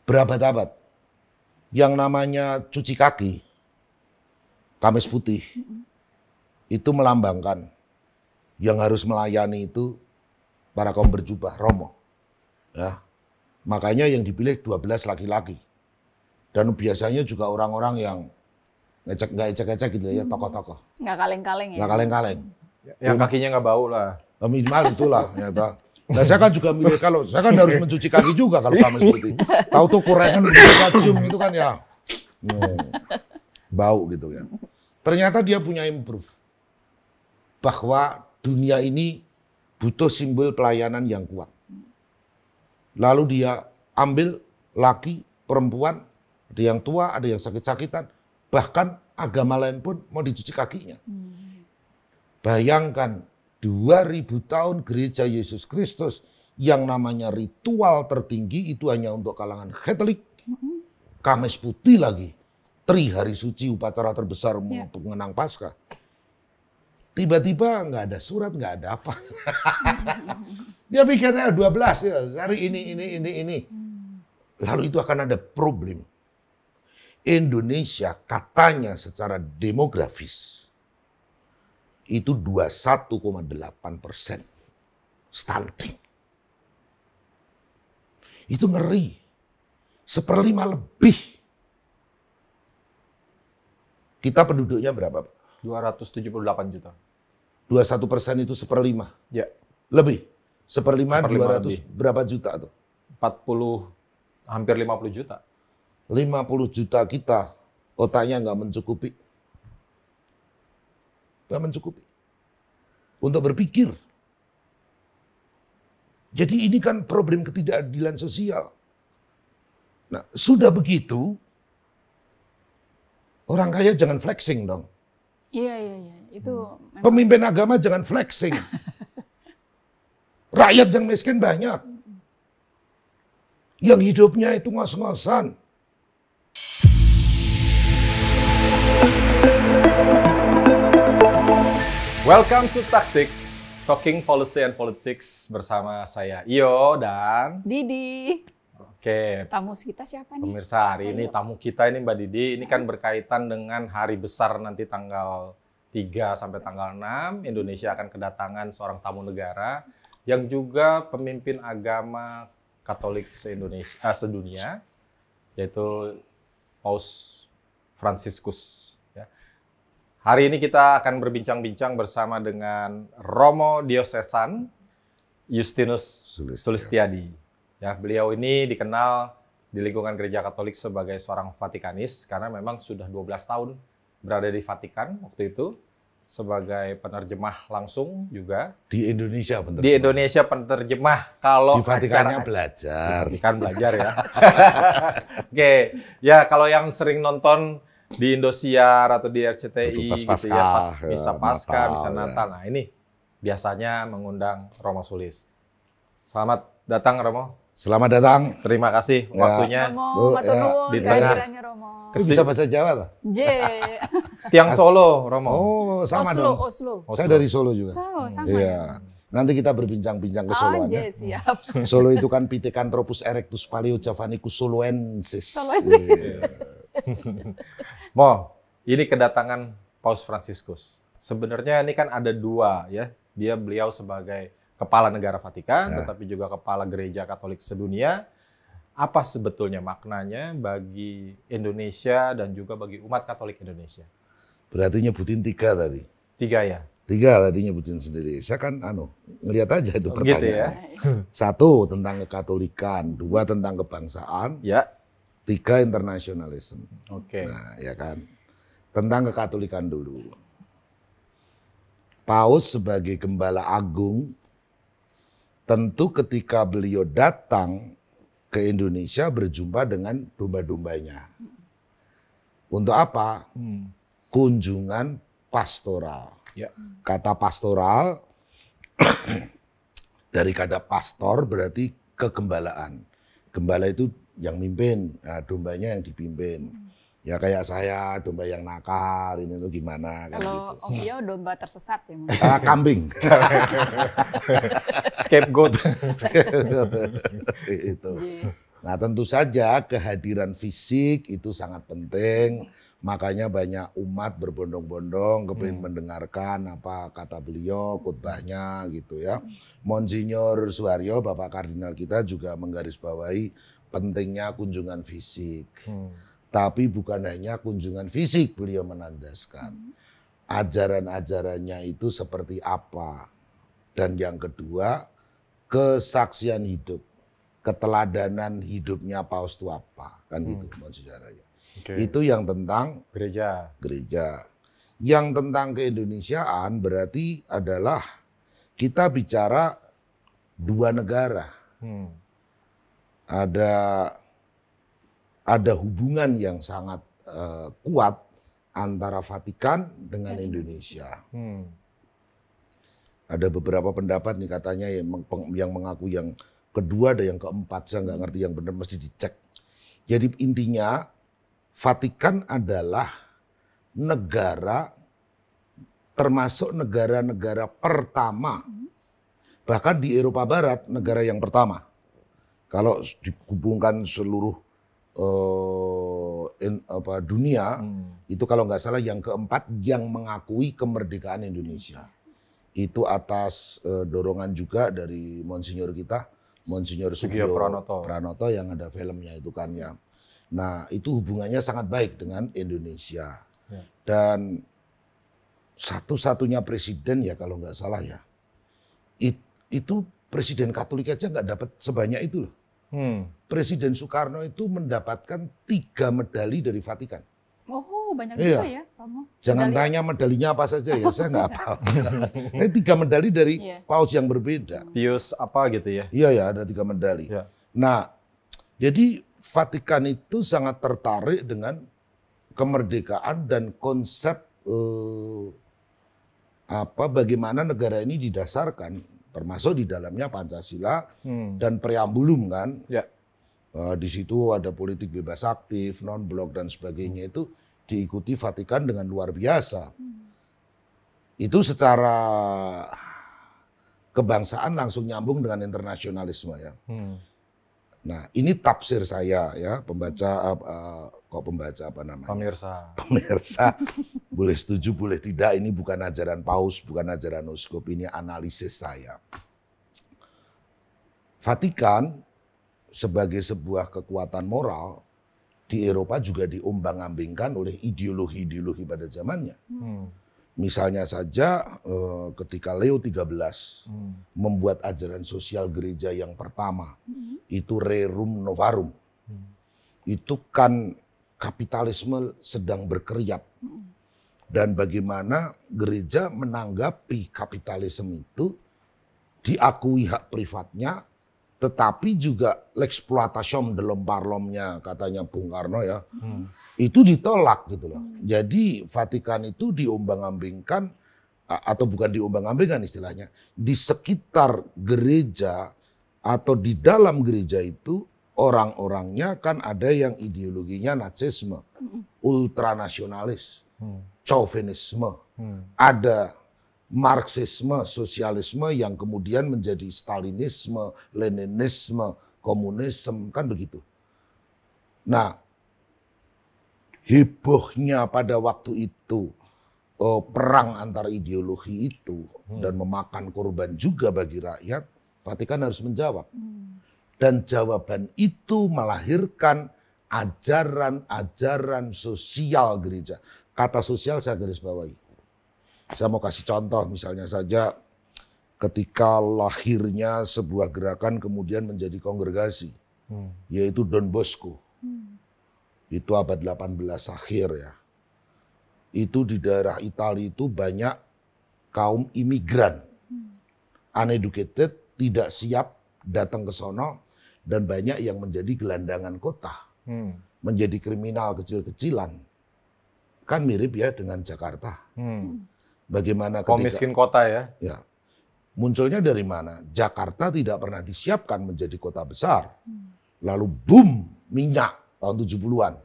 berabad-abad. Yang namanya cuci kaki, kamis putih, itu melambangkan yang harus melayani itu para kaum berjubah, romo. Ya. Makanya yang dipilih 12 laki-laki. Dan biasanya juga orang-orang yang nggak ecek-ecek gitu ya, tokoh-tokoh. Nggak kaleng-kaleng ya? Nggak kaleng-kaleng. Yang kakinya nggak bau lah. Minimal itulah. Ternyata. Nah saya kan juga milih, kalau saya kan harus mencuci kaki juga kalau kamis putih. Tahu tuh kurengan cium itu kan ya bau gitu ya. Ternyata dia punya improve bahwa dunia ini butuh simbol pelayanan yang kuat. Lalu dia ambil laki, perempuan, ada yang tua, ada yang sakit-sakitan, bahkan agama lain pun mau dicuci kakinya. Bayangkan 2000 tahun gereja Yesus Kristus yang namanya ritual tertinggi itu hanya untuk kalangan Katolik. Kamis putih lagi. Tri hari suci, upacara terbesar mengenang Paskah. Tiba-tiba nggak ada surat, nggak ada apa. Dia pikirnya 12 ya, hari ini. Lalu itu akan ada problem. Indonesia katanya secara demografis itu 21,8% stunting. Itu ngeri. 1/5 lebih. Kita penduduknya berapa, Pak? 278 juta. 21% itu 1/5. Ya. Lebih. 1/5 200 lebih. berapa juta tuh? 40, hampir 50 juta. 50 juta kita otaknya nggak mencukupi. Nggak mencukupi. Untuk berpikir. Jadi ini kan problem ketidakadilan sosial. Nah, sudah begitu, orang kaya jangan flexing dong. Iya. Itu memang. Pemimpin agama jangan flexing. Rakyat yang miskin banyak. Yang hidupnya itu ngos-ngosan. Welcome to Tactics, Talking Policy and Politics bersama saya Iyo dan Didi. Oke, Tamu kita siapa nih? pemirsa, hari ini tamu kita ini Mbak Didi, ini kan berkaitan dengan hari besar nanti tanggal 3 sampai tanggal 6, Indonesia akan kedatangan seorang tamu negara yang juga pemimpin agama Katolik sedunia, yaitu Paus Fransiskus. Hari ini kita akan berbincang-bincang bersama dengan Romo Diosesan Justinus Sulistiadi. Ya, beliau ini dikenal di lingkungan Gereja Katolik sebagai seorang Vatikanis karena memang sudah 12 tahun berada di Vatikan waktu itu sebagai penerjemah langsung juga. Di Indonesia penerjemah. Di Indonesia penerjemah kalau di Vatikannya belajar. Di Vatikan belajar ya. Oke, ya kalau yang sering nonton di Indosiar atau di RCTI gitu ya, pas misa Paskah, misa Natal. Nah, ini biasanya mengundang Romo Sulis. Selamat datang Romo. Selamat datang. Terima kasih waktunya. Romo, di tengah. Romo. Bisa bahasa Jawa tuh? J. Tiang Solo, Romo. Oh, sama Oslo, dong. Oslo. Saya dari Solo juga. Sama. Iya. Nanti kita berbincang-bincang ke Soloan ya. Siap. Solo itu kan Pithecanthropus erectus paleojavanicus soloensis. Soloensis. Mo, ini kedatangan Paus Fransiskus. Sebenarnya ini kan ada dua ya. Beliau sebagai kepala negara Vatikan, tetapi juga kepala Gereja Katolik sedunia. Apa sebetulnya maknanya bagi Indonesia dan juga bagi umat Katolik Indonesia? Berarti nyebutin 3 tadi. 3 ya? 3 tadi nyebutin sendiri. Saya kan ngeliat aja itu pertanyaan. Gitu ya? 1 tentang kekatolikan, 2 tentang kebangsaan, Ya. 3 internasionalisme. Oke. Nah, ya kan. Tentang kekatolikan dulu. Paus sebagai gembala agung, tentu ketika beliau datang ke Indonesia berjumpa dengan domba-dombanya. Untuk apa? Kunjungan pastoral. Ya. Kata pastoral dari kata pastor berarti kegembalaan. Gembala itu yang mimpin, nah, dombanya yang dipimpin. Ya kayak saya, domba yang nakal, ini tuh gimana. Kan Kalau gitu. Om Iyo domba tersesat ya. Kambing. Scapegoat. Itu. Nah tentu saja kehadiran fisik itu sangat penting. Makanya banyak umat berbondong-bondong kepingin mendengarkan apa kata beliau, khutbahnya gitu ya. Monsinyur Suharyo, Bapak Kardinal kita juga menggarisbawahi pentingnya kunjungan fisik. Tapi bukan hanya kunjungan fisik, beliau menandaskan. Ajaran-ajarannya itu seperti apa. Dan yang kedua, kesaksian hidup. Keteladanan hidupnya Paus itu apa. Kan gitu, Monsinyur Suharyo. Okay. Itu yang tentang Gereja. Yang tentang keindonesiaan berarti adalah kita bicara dua negara. Ada hubungan yang sangat kuat antara Vatikan dengan Indonesia. Ada beberapa pendapat nih katanya yang mengaku yang kedua, ada yang keempat, saya nggak ngerti yang benar, mesti dicek. Jadi intinya Vatikan adalah negara, termasuk negara-negara pertama, bahkan di Eropa Barat, negara yang pertama. Kalau dihubungkan seluruh dunia, itu kalau nggak salah yang keempat yang mengakui kemerdekaan Indonesia. Itu atas dorongan juga dari Monsinyur kita, Monsinyur Sugio Pranoto yang ada filmnya itu kan ya. Nah itu hubungannya sangat baik dengan Indonesia. Ya. Dan satu-satunya presiden ya kalau nggak salah ya, itu presiden Katolik aja nggak dapat sebanyak itu loh. Presiden Soekarno itu mendapatkan 3 medali dari Vatikan. Oh banyak juga ya kamu. Jangan tanya medalinya apa saja ya, saya nggak hafal. 3 medali dari paus yang berbeda. Pius apa gitu ya? Iya ya, ada 3 medali. Ya. Nah, jadi Vatikan itu sangat tertarik dengan kemerdekaan dan konsep bagaimana negara ini didasarkan, termasuk di dalamnya Pancasila dan preambulum kan. Ya. Di situ ada politik bebas aktif, non-blok dan sebagainya itu diikuti Vatikan dengan luar biasa. Itu secara kebangsaan langsung nyambung dengan internasionalisme ya. Nah ini tafsir saya ya, pemirsa boleh setuju boleh tidak, ini bukan ajaran paus, bukan ajaran uskup, ini analisis saya. Vatikan sebagai sebuah kekuatan moral di Eropa juga diombang-ambingkan oleh ideologi-ideologi pada zamannya. Misalnya saja ketika Leo XIII membuat ajaran sosial gereja yang pertama, itu Rerum Novarum. Itu kan kapitalisme sedang berkeriap. Dan bagaimana gereja menanggapi kapitalisme itu, diakui hak privatnya, tetapi juga l'exploitation de l'homme par l'homme-nya katanya Bung Karno ya, itu ditolak gitu loh. Jadi Vatikan itu diombang-ambingkan, atau bukan diombang-ambingkan istilahnya, di sekitar gereja atau di dalam gereja itu orang-orangnya kan ada yang ideologinya Nazisme, ultranasionalis, chauvinisme, ada Marxisme, sosialisme yang kemudian menjadi Stalinisme, Leninisme, komunisme, kan begitu. Nah, hebohnya pada waktu itu perang antar ideologi itu dan memakan korban juga bagi rakyat, Vatikan harus menjawab. Dan jawaban itu melahirkan ajaran-ajaran sosial gereja. Kata sosial saya garis bawahi. Saya mau kasih contoh, misalnya saja ketika lahirnya sebuah gerakan kemudian menjadi kongregasi, yaitu Don Bosco. Itu abad 18 akhir ya. Itu di daerah Italia itu banyak kaum imigran, uneducated, tidak siap datang ke sono, dan banyak yang menjadi gelandangan kota, menjadi kriminal kecil-kecilan. Kan mirip ya dengan Jakarta. Bagaimana ketika miskin kota ya? Ya, munculnya dari mana? Jakarta tidak pernah disiapkan menjadi kota besar. Lalu boom, minyak tahun 70-an.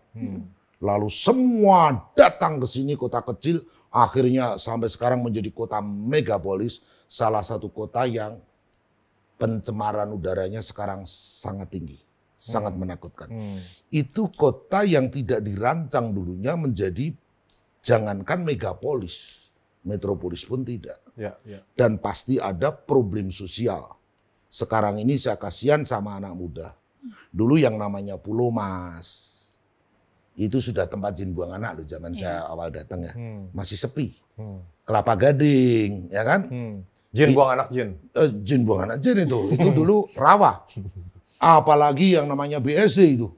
Lalu semua datang ke sini kota kecil, akhirnya sampai sekarang menjadi kota megapolis, salah satu kota yang pencemaran udaranya sekarang sangat tinggi. sangat menakutkan. Itu kota yang tidak dirancang dulunya menjadi jangankan megapolis, metropolis pun tidak. Dan pasti ada problem sosial. Sekarang ini saya kasihan sama anak muda. Dulu yang namanya Pulau Mas, itu sudah tempat jin buang anak loh zaman saya awal datang ya. Masih sepi. Kelapa Gading, ya kan? Jin buang anak jin. Jin buang anak jin itu dulu rawa. Apalagi yang namanya BSD itu.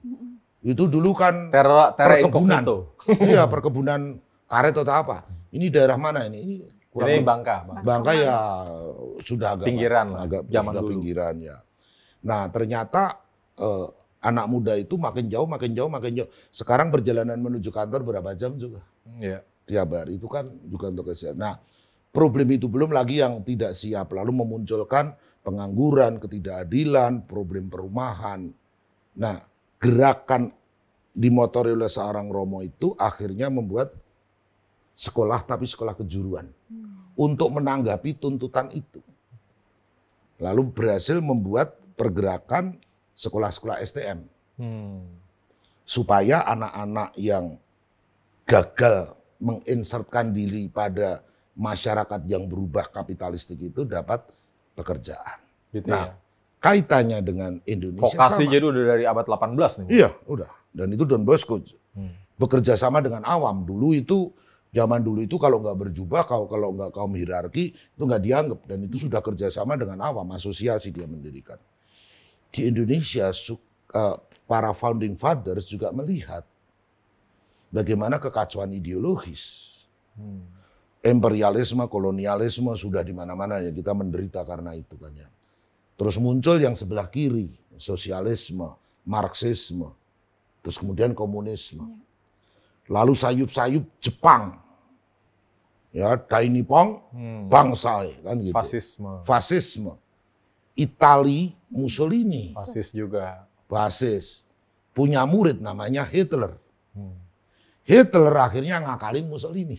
Itu dulu kan perkebunan. Iya, perkebunan karet atau apa. Ini daerah mana ini? Ini Bangka. Bangka ya sudah agak pinggiran, agak zaman sudah dulu. Pinggiran ya. Nah, ternyata anak muda itu makin jauh. Sekarang perjalanan menuju kantor berapa jam juga? Tiap hari itu kan juga untuk kesehatan. Nah, problem itu belum lagi yang tidak siap lalu memunculkan pengangguran, ketidakadilan, problem perumahan. Nah, gerakan dimotori oleh seorang Romo itu akhirnya membuat sekolah tapi sekolah kejuruan untuk menanggapi tuntutan itu. Lalu berhasil membuat pergerakan sekolah-sekolah STM. Supaya anak-anak yang gagal menginsertkan diri pada masyarakat yang berubah kapitalistik itu dapat pekerjaan. Gitu nah, kaitannya dengan Indonesia vokasi sama. jadi udah dari abad 18 nih. Iya, udah. Dan itu Don Bosco. Bekerja sama dengan awam. Zaman dulu itu kalau nggak berjubah, kalau nggak kaum hierarki, itu nggak dianggap. Dan itu sudah kerjasama dengan awam, asosiasi dia mendirikan. Di Indonesia, para founding fathers juga melihat bagaimana kekacauan ideologis. Imperialisme, kolonialisme sudah di mana-mana ya, kita menderita karena itu kan ya. Terus muncul yang sebelah kiri, sosialisme, marxisme, terus kemudian komunisme. Lalu sayup-sayup Jepang. Ya, Dai Nippon, Bangsai kan gitu. Fasisme. Itali, Mussolini. Fasis juga. Fasis. Punya murid namanya Hitler. Hitler akhirnya ngakalin Mussolini.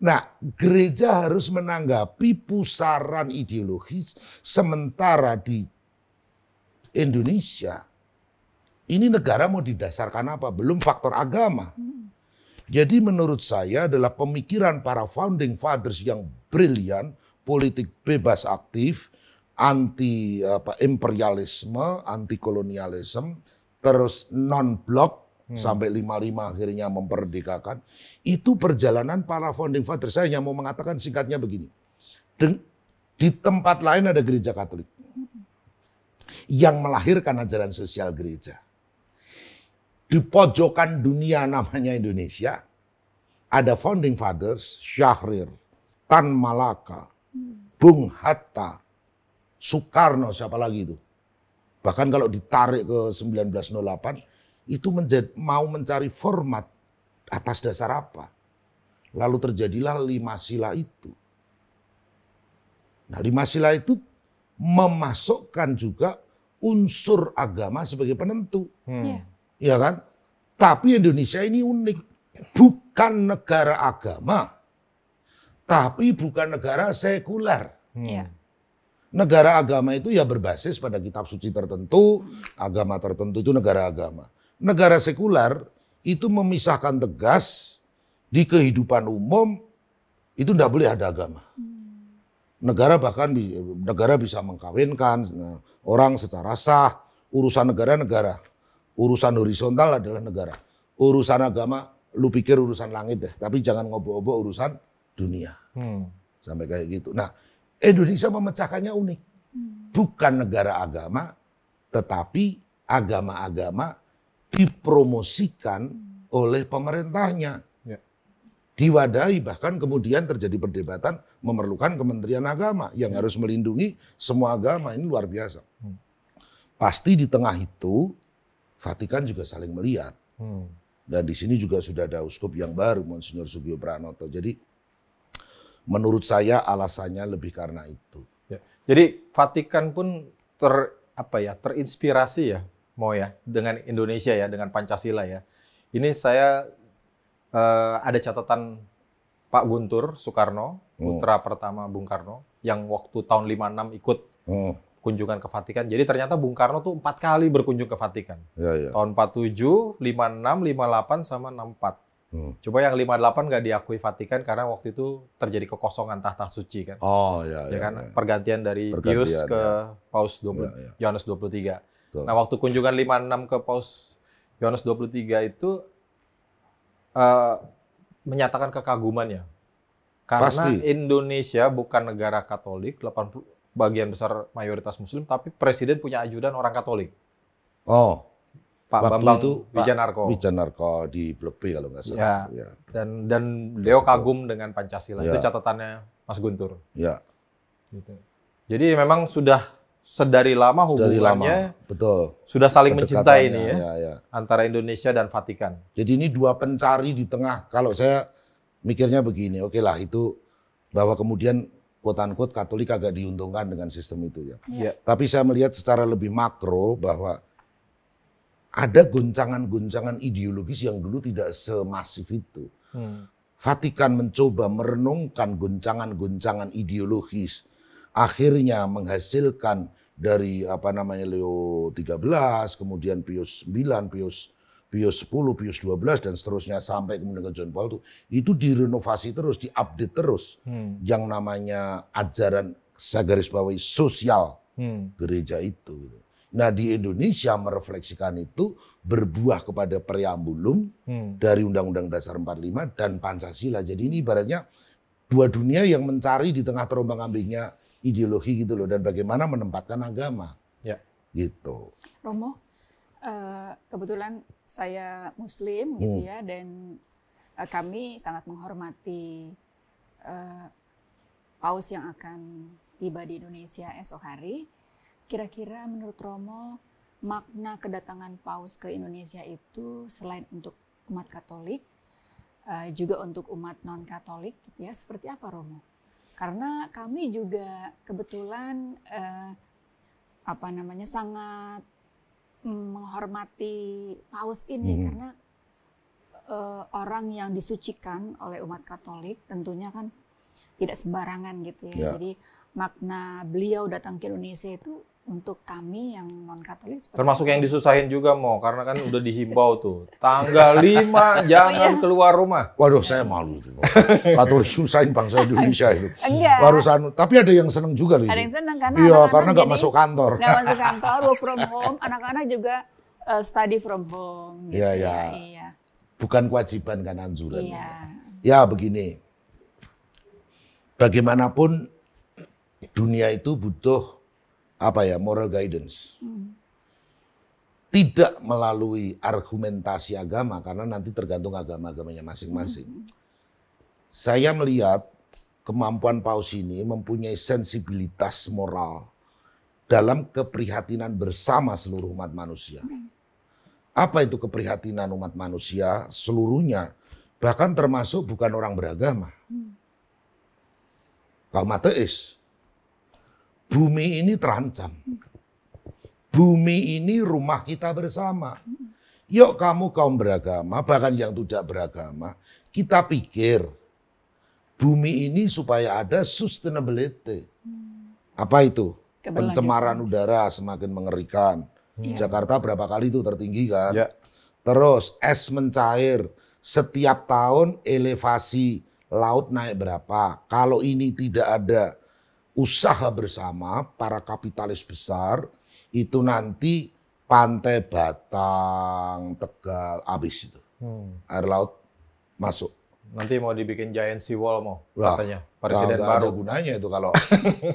Nah, gereja harus menanggapi pusaran ideologis sementara di Indonesia ini negara mau didasarkan apa? Belum faktor agama. Jadi menurut saya adalah pemikiran para founding fathers yang brilian, politik bebas aktif, anti imperialisme, anti kolonialisme, terus non-blok, sampai 55 akhirnya memperdekakan. Itu perjalanan para founding fathers. Saya hanya mau mengatakan singkatnya begini. Di tempat lain ada gereja Katolik yang melahirkan ajaran sosial gereja. Di pojokan dunia namanya Indonesia, ada founding fathers, Syahrir, Tan Malaka, Bung Hatta, Soekarno, siapa lagi itu. Bahkan kalau ditarik ke 1908, itu mau mencari format atas dasar apa. Lalu terjadilah 5 sila itu. Nah, 5 sila itu memasukkan juga unsur agama sebagai penentu. Ya kan? Tapi Indonesia ini unik. Bukan negara agama, tapi bukan negara sekuler. Negara agama itu ya berbasis pada kitab suci tertentu, agama tertentu itu negara agama. Negara sekuler itu memisahkan tegas di kehidupan umum itu tidak boleh ada agama. Negara bahkan negara bisa mengkawinkan orang secara sah, urusan negara. Urusan horizontal adalah negara. Urusan agama, lu pikir urusan langit deh, tapi jangan ngobo-ngobo urusan dunia. Sampai kayak gitu. Nah, Indonesia memecahkannya unik. Bukan negara agama, tetapi agama-agama dipromosikan oleh pemerintahnya. Diwadahi, bahkan kemudian terjadi perdebatan memerlukan Kementerian Agama yang harus melindungi semua agama. Ini luar biasa. Pasti di tengah itu, Vatikan juga saling melihat. Dan di sini juga sudah ada uskup yang baru, Monsignor Sugio Pranoto. Jadi menurut saya alasannya lebih karena itu. Jadi Vatikan pun terinspirasi ya, dengan Indonesia ya, dengan Pancasila ya. Ini saya ada catatan Pak Guntur Soekarno, putra pertama Bung Karno, yang waktu tahun 56 ikut kunjungan ke Vatikan. Jadi ternyata Bung Karno tuh 4 kali berkunjung ke Vatikan. Ya. Tahun 47, 56, 58 sama 64. Coba yang 58 nggak diakui Vatikan karena waktu itu terjadi kekosongan tahta suci kan. Oh ya kan ya. pergantian dari Pius ke Paus Yohanes 23. Betul. Nah, waktu kunjungan 56 ke Paus Yohanes 23 itu menyatakan kekagumannya. Karena Pasti. Indonesia bukan negara Katolik, 80 bagian besar mayoritas Muslim, tapi presiden punya ajudan orang Katolik. Oh. Pak Waktu Bambang itu Wijanarko. Wijanarko di Blepe kalau nggak salah. Ya. Dan beliau kagum dengan Pancasila. Ya. Itu catatannya Mas Guntur. Ya. Gitu. Jadi memang sudah sedari lama Dari hubungannya lama. Betul. sudah saling mencintai ini ya. antara Indonesia dan Vatikan. Jadi ini dua pencari di tengah. Kalau saya mikirnya begini, oke lah itu bahwa kemudian quote-unquote Katolik agak diuntungkan dengan sistem itu ya. Ya. Tapi saya melihat secara lebih makro bahwa ada goncangan-goncangan ideologis yang dulu tidak semasif itu. Vatikan mencoba merenungkan goncangan-goncangan ideologis, akhirnya menghasilkan dari Leo 13, kemudian Pius 9, Pius 10, Pius 12 dan seterusnya sampai kemudian ke John Paul itu direnovasi terus, diupdate terus. Yang namanya ajaran, saya garis bawahi, sosial gereja itu. Nah, di Indonesia merefleksikan itu berbuah kepada preambulum dari Undang-Undang Dasar 45 dan Pancasila. Jadi ini ibaratnya dua dunia yang mencari di tengah terombang-ambingnya ideologi gitu loh, dan bagaimana menempatkan agama. Ya. Gitu. Romo, kebetulan saya Muslim gitu ya, dan kami sangat menghormati Paus yang akan tiba di Indonesia esok hari. Kira-kira menurut Romo, makna kedatangan Paus ke Indonesia itu selain untuk umat Katolik, juga untuk umat non-Katolik gitu ya, seperti apa Romo? Karena kami juga kebetulan sangat menghormati Paus ini karena orang yang disucikan oleh umat Katolik tentunya kan tidak sembarangan gitu ya. Jadi makna beliau datang ke Indonesia itu untuk kami yang non-Katolik termasuk yang disusahin juga karena kan udah dihimbau tuh tanggal 5 jangan keluar rumah. Waduh, saya malu itu. Katolik susahin bangsa Indonesia itu. Enggak. Tapi ada yang seneng juga loh. Ada yang seneng karena iya, anak-anak karena nggak masuk kantor. Nggak masuk kantor, work from home. Anak-anak juga study from home. Gitu Iya. Bukan kewajiban kan, anjuran. Iya. Ya begini. Bagaimanapun dunia itu butuh moral guidance. Tidak melalui argumentasi agama karena nanti tergantung agama-agamanya masing-masing. Saya melihat kemampuan Paus ini mempunyai sensibilitas moral dalam keprihatinan bersama seluruh umat manusia. Apa itu keprihatinan umat manusia? Seluruhnya, bahkan termasuk bukan orang beragama. Kaum ateis. Bumi ini terancam. Bumi ini rumah kita bersama. Yuk kamu kaum beragama, bahkan yang tidak beragama, kita pikir bumi ini supaya ada sustainability. Apa itu? Pencemaran udara semakin mengerikan. Jakarta berapa kali itu tertinggi kan? Ya. Terus es mencair. Setiap tahun elevasi laut naik berapa? Kalau ini tidak ada usaha bersama para kapitalis besar, itu nanti pantai Batang, Tegal, habis itu. Air laut masuk. Nanti mau dibikin giant sea wall katanya. Presiden baru. Ada gunanya itu kalau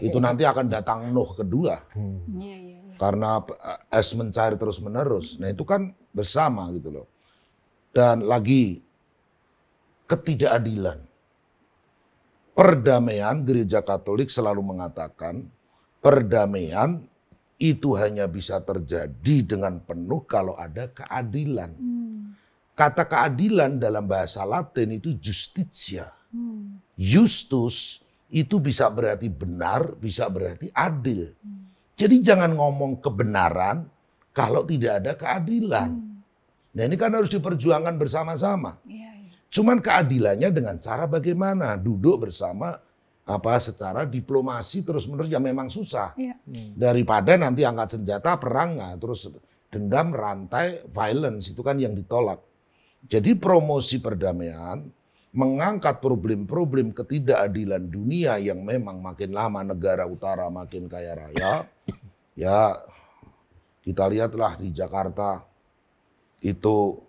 itu nanti akan datang Nuh kedua. Karena es mencair terus menerus. Nah itu kan bersama gitu loh. Dan lagi ketidakadilan. Perdamaian, gereja Katolik selalu mengatakan perdamaian itu hanya bisa terjadi dengan penuh kalau ada keadilan. Kata keadilan dalam bahasa Latin itu justitia. Justus itu bisa berarti benar, bisa berarti adil. Jadi jangan ngomong kebenaran kalau tidak ada keadilan. Nah ini kan harus diperjuangkan bersama-sama. Cuman keadilannya dengan cara bagaimana? Duduk bersama secara diplomasi terus-menerus ya memang susah. Iya. Daripada nanti angkat senjata perang, terus dendam, rantai, violence itu kan yang ditolak. Jadi promosi perdamaian mengangkat problem-problem ketidakadilan dunia yang memang makin lama negara utara makin kaya raya. Ya kita lihatlah di Jakarta itu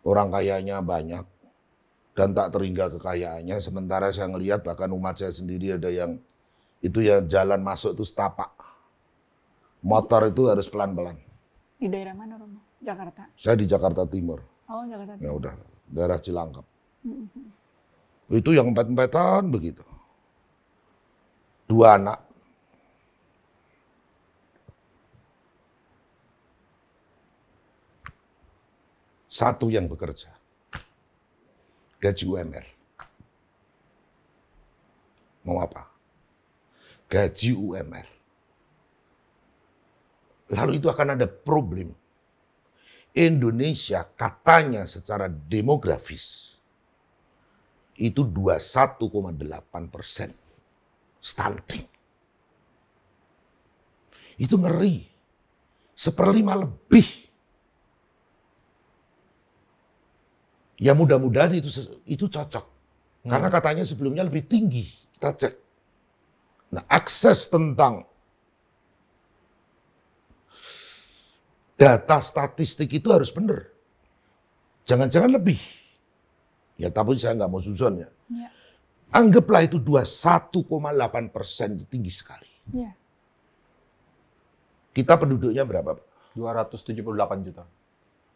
orang kayanya banyak dan tak terhingga kekayaannya. Sementara saya ngelihat bahkan umat saya sendiri ada yang itu ya jalan masuk itu setapak. Motor itu harus pelan-pelan. Di daerah mana, Romo? Jakarta? Saya di Jakarta Timur. Oh, Jakarta Ya Timur. udah, daerah Cilangkap. Itu yang empet-empetan begitu. 2 anak. Satu yang bekerja. Gaji UMR. Mau apa? Gaji UMR. Lalu itu akan ada problem. Indonesia katanya secara demografis itu 21,8% stunting. Itu ngeri. 1/5 lebih. Ya mudah-mudahan itu cocok. Karena katanya sebelumnya lebih tinggi. Kita cek. Nah, akses tentang data statistik itu harus benar. Jangan-jangan lebih. Ya, tapi saya nggak mau susun ya. Ya. Anggaplah itu 21,8%, tinggi sekali. Ya. Kita penduduknya berapa, Pak? 278 juta.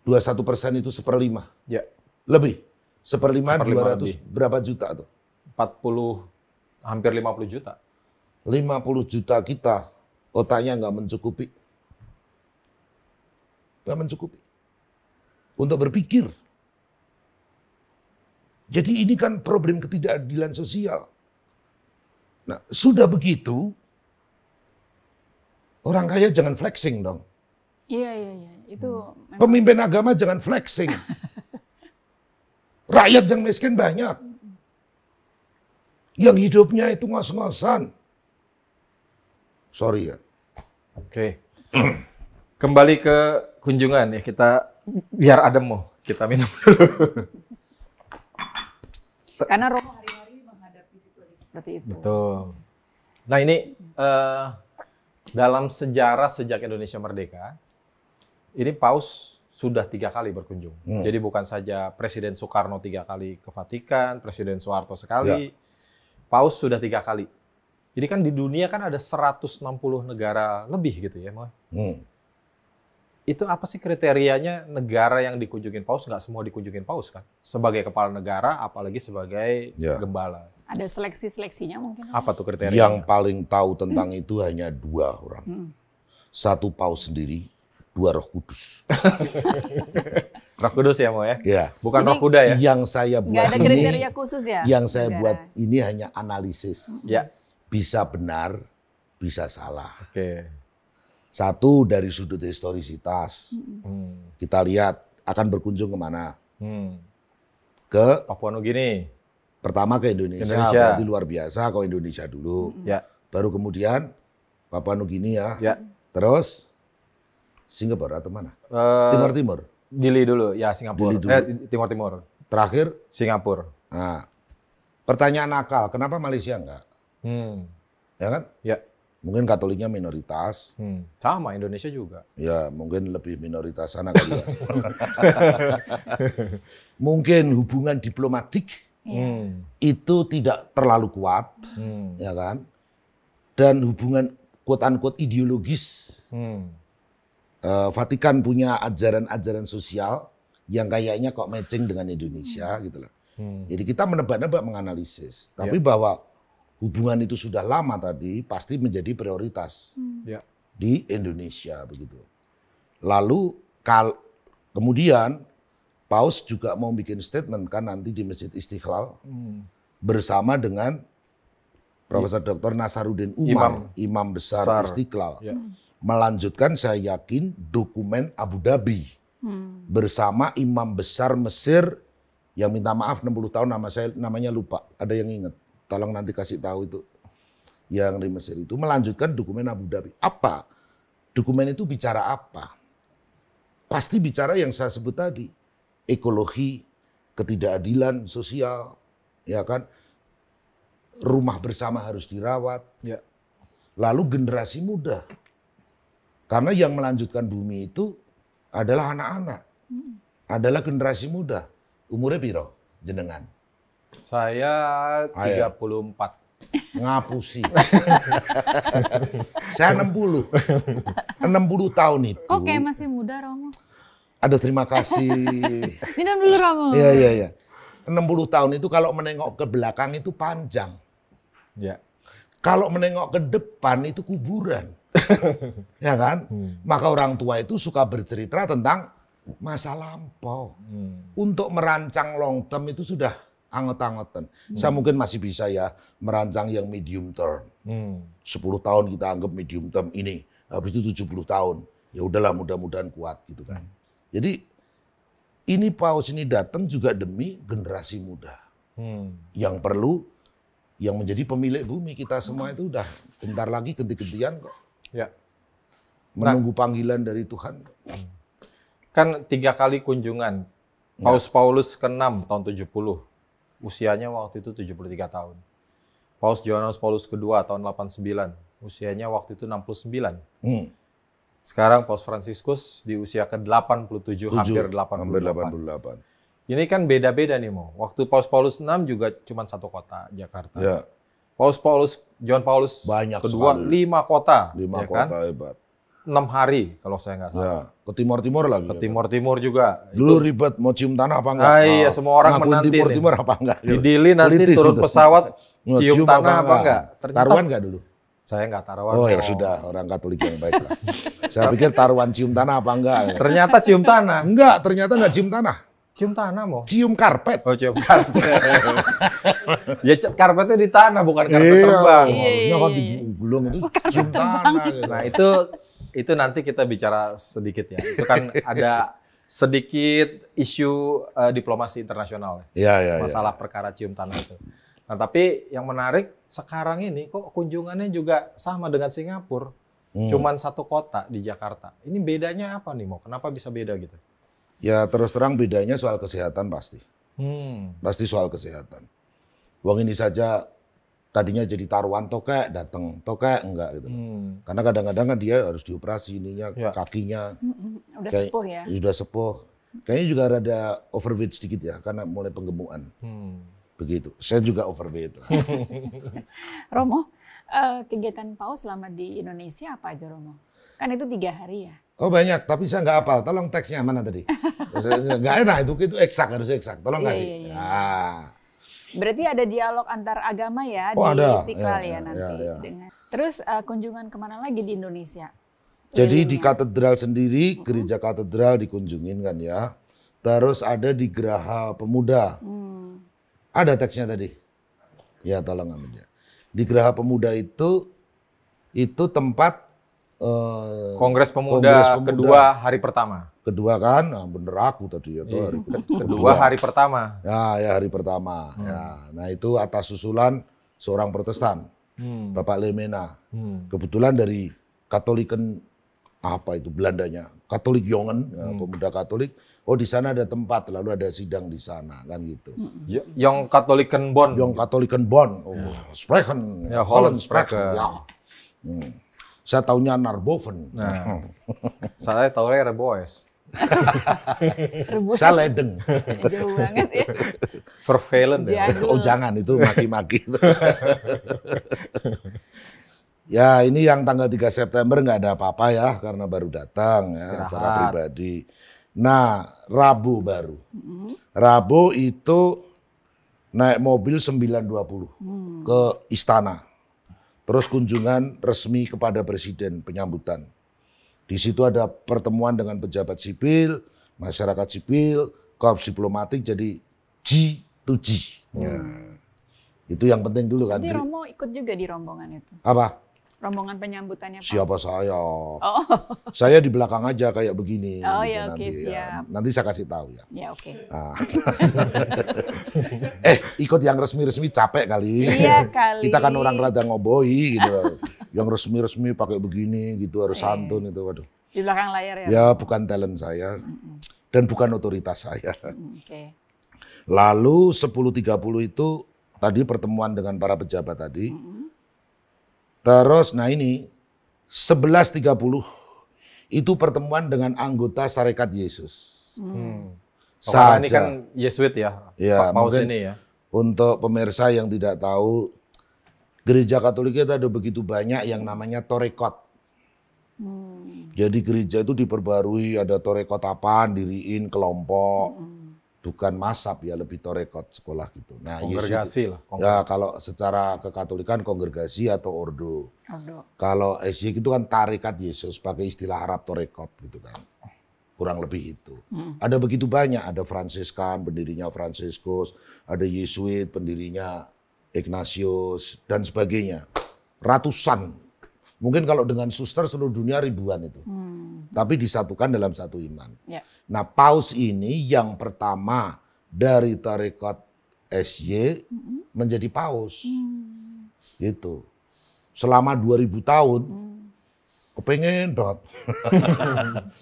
21% itu 1/5. Ya. Lebih. 1/5 1/5 200 lebih. berapa juta tuh? 40, hampir 50 juta. 50 juta kita otaknya nggak mencukupi. Nggak mencukupi. Untuk berpikir. Jadi ini kan problem ketidakadilan sosial. Nah, sudah begitu, orang kaya jangan flexing dong. Iya. Itu memang Pemimpin agama jangan flexing. Rakyat yang miskin banyak. Yang hidupnya itu ngos-ngosan. Sorry ya. Oke. Kembali ke kunjungan ya, kita biar adem mau kita minum dulu. karena Romo hari-hari menghadapi situasi seperti itu. Betul. Nah ini dalam sejarah sejak Indonesia merdeka, ini Paus sudah 3 kali berkunjung. Jadi bukan saja Presiden Soekarno 3 kali ke Vatikan, Presiden Soeharto sekali, Paus sudah 3 kali. Jadi kan di dunia kan ada 160 negara lebih gitu ya, Mo. Itu apa sih kriterianya negara yang dikunjungin Paus? Nggak semua dikunjungin Paus kan? Sebagai kepala negara, apalagi sebagai gembala. Ada seleksi-seleksinya mungkin? Apa tuh kriterianya? Yang paling tahu tentang itu hanya 2 orang. 1 Paus sendiri, 2 Roh Kudus. Roh Kudus ya, Mo ya? Ya. Bukan Jadi, Roh Kuda ya? Yang saya Nggak buat ada ini, kriteria khusus ya? yang saya Negara. buat ini hanya analisis. Ya. Bisa benar, bisa salah. Oke. 1 dari sudut historisitas. Kita lihat akan berkunjung kemana. Ke Papua Nugini. pertama ke Indonesia, Indonesia. berarti luar biasa ke Indonesia dulu. Ya. Baru kemudian Papua Nugini ya. Ya. Terus Singapura atau mana? Eh, Timur-Timur. Dili dulu, ya Singapura. Dili dulu. Timur-Timur. Terakhir, Singapura. nah, pertanyaan akal, kenapa Malaysia enggak? Ya kan? Ya. Mungkin Katoliknya minoritas, Sama Indonesia juga. ya mungkin lebih minoritas sana kali ya. Mungkin hubungan diplomatik itu tidak terlalu kuat, ya kan? Dan hubungan quote-unquote ideologis, Vatikan punya ajaran-ajaran sosial yang kayaknya kok matching dengan Indonesia gitu loh. Jadi kita menebak-nebak menganalisis, tapi bahwa hubungan itu sudah lama tadi pasti menjadi prioritas Ya. di Indonesia begitu. Lalu kemudian Paus juga mau bikin statement kan nanti di Masjid Istiqlal bersama dengan Profesor Dr. Nasaruddin Umar, Imam Besar Istiqlal. Ya. Melanjutkan saya yakin dokumen Abu Dhabi bersama Imam Besar Mesir yang minta maaf 60 tahun namanya lupa. Ada yang ingat? tolong nanti kasih tahu itu. Yang di Mesir itu melanjutkan dokumen Abu Dhabi. Apa? Dokumen itu bicara apa? Pasti bicara yang saya sebut tadi. Ekologi, ketidakadilan sosial, ya kan? Rumah bersama harus dirawat. Ya. Lalu generasi muda. Karena yang melanjutkan bumi itu adalah anak-anak. Adalah generasi muda. Umurnya piro jenengan? Saya Ayo. 34. Ngapusi. Saya 60. 60 tahun itu. Kok kayak masih muda, Romo? Aduh, terima kasih. Minum dulu, Romo. Iya. 60 tahun itu kalau menengok ke belakang itu panjang. Ya. Kalau menengok ke depan itu kuburan. Ya kan? Maka orang tua itu suka bercerita tentang masa lampau. Untuk merancang long term itu sudah anget-angetan. Saya mungkin masih bisa ya merancang yang medium term. 10 tahun kita anggap medium term ini. Habis itu 70 tahun. Ya udahlah, mudah-mudahan kuat gitu kan. Jadi ini paus ini datang juga demi generasi muda. Yang perlu, yang menjadi pemilik bumi. Kita semua itu udah bentar lagi ganti-gantian kok. Ya. Menunggu panggilan dari Tuhan. Kan 3 kali kunjungan. Paus Paulus ke-6 tahun 70. Usianya waktu itu 73 tahun. Paus Yohanes Paulus kedua tahun 89. Usianya waktu itu 69. Sekarang Paus Fransiskus di usia ke-87, hampir 88. Ini kan beda-beda nih, Mo. Waktu Paus Paulus 6 juga cuma 1 kota, Jakarta. Ya. John Paulus Banyak kedua sekali. 5 kota. 5 ya kota kan? hebat. 6 hari kalau saya nggak salah. Ya. Ke timur-timur lagi. Ke timur-timur juga. Dulu ribet mau cium tanah apa enggak? Iya, semua orang ngakuin menanti timur-timur apa enggak? Di Dili nanti Politis turun itu. pesawat, Mau cium tanah apa enggak? Taruhan enggak dulu? Saya nggak taruhan. Oh ya Mo. sudah, orang Katolik yang baik lah. Saya pikir taruhan cium tanah apa enggak. Ternyata cium tanah. Enggak, ternyata enggak cium tanah. Cium tanah, Mo. Cium karpet. Oh, cium karpet. Ya, karpetnya di tanah, bukan karpet terbang. Harusnya kan digulung itu cium tanah. Gitu. Nah, itu nanti kita bicara sedikit ya. Itu kan ada sedikit isu diplomasi internasional ya. Ya. Masalah perkara cium tanah itu. Nah, tapi yang menarik sekarang ini kok kunjungannya juga sama dengan Singapura. Cuman 1 kota di Jakarta. Ini bedanya apa nih, Mo? Kenapa bisa beda gitu? Ya terus terang bedanya soal kesehatan pasti. Pasti soal kesehatan. Uang ini saja tadinya jadi taruhan tokek, datang tokek enggak gitu. Karena kadang-kadang kan dia harus dioperasi ininya, Ya. kakinya. Udah sepuh ya. Sudah sepuh. Kayaknya juga rada overweight sedikit ya, karena mulai penggemukan. Begitu. Saya juga overweight. Romo, kegiatan Paus selama di Indonesia apa aja, Romo? Kan itu 3 hari ya. Oh banyak, tapi saya nggak hafal. Tolong teksnya mana tadi? Nggak enak, itu eksak, harus eksak. Tolong Iya, kasih. iya. Ah. Berarti ada dialog antar agama ya Oh, di ada. Istiqlal Ya, ya nanti. ya. Dengan. Terus kunjungan kemana lagi di Indonesia? Jadi di Kelilingnya. katedral sendiri, gereja katedral dikunjungin kan ya. Terus ada di Geraha Pemuda. Ada teksnya tadi. Ya tolong ambil ya. Di Geraha Pemuda itu tempat Kongres Pemuda kedua hari pertama. Kedua kan, nah, bener aku tadi ya. Hari Kedua hari pertama. Ya hari pertama. Ya, nah itu atas usulan seorang Protestan, Bapak Lemena. Kebetulan dari Katoliken apa itu Belandanya, Katolik Jongen, ya, pemuda Katolik. Oh di sana ada tempat, lalu ada sidang di sana kan gitu. Yang Katoliken Bonn. Yang Katoliken Bonn, Spreken, Ya, Holland Spreken. Spreken. Ya. Saya taunya Narboven. Nah, saya tahu Reboes. Rebus. Saya Ledeng. Jauh banget ya. Vervelen ya. Jadul. Oh jangan, itu maki-maki. Ya ini yang tanggal 3 September nggak ada apa-apa ya, karena baru datang ya, Istirahat. acara pribadi. Nah, Rabu baru. Rabu itu naik mobil 9.20 ke istana. Terus kunjungan resmi kepada presiden, penyambutan. Di situ ada pertemuan dengan pejabat sipil, masyarakat sipil, korps diplomatik, jadi G to G. Ya. Itu yang penting dulu kan. Nanti Romo ikut juga di rombongan itu. Apa? rombongan penyambutannya Paus? Siapa saya? Oh, Saya di belakang aja kayak begini. Oh, gitu ya, oke, nanti, siap. Nanti saya kasih tahu ya. ya oke. Ah. Ikut yang resmi-resmi capek kali. Iya kali. Kita kan orang rada ngoboi gitu. Yang resmi-resmi pakai begini gitu harus santun itu. Waduh. Di belakang layar ya? Ya bukan talent saya dan bukan otoritas saya. Oke. Lalu 10.30 itu tadi pertemuan dengan para pejabat tadi. Terus nah ini 11.30 itu pertemuan dengan anggota Sarekat Yesus. Karena ini kan Yesuit ya, Ya, Pak Paus mungkin ini ya. untuk pemirsa yang tidak tahu, gereja Katolik itu ada begitu banyak yang namanya torekot. Jadi gereja itu diperbarui, ada torekot apaan, diriin kelompok. Bukan masab ya, lebih torekot sekolah gitu. Nah, Kongregasi lah. ya kalau secara kekatolikan kongregasi atau ordo. Ordo. Kalau SY itu kan tarekat Yesus, pakai istilah Arab torekot gitu kan. Kurang lebih itu. Ada begitu banyak, ada Fransiskan, pendirinya Fransiskus, ada Yesuit, pendirinya Ignatius, dan sebagainya. Ratusan. Mungkin kalau dengan suster seluruh dunia ribuan itu. Tapi disatukan dalam satu iman. Ya. Nah, Paus ini yang pertama dari tarekat SY menjadi Paus. Gitu. Selama 2000 tahun, kepengen banget.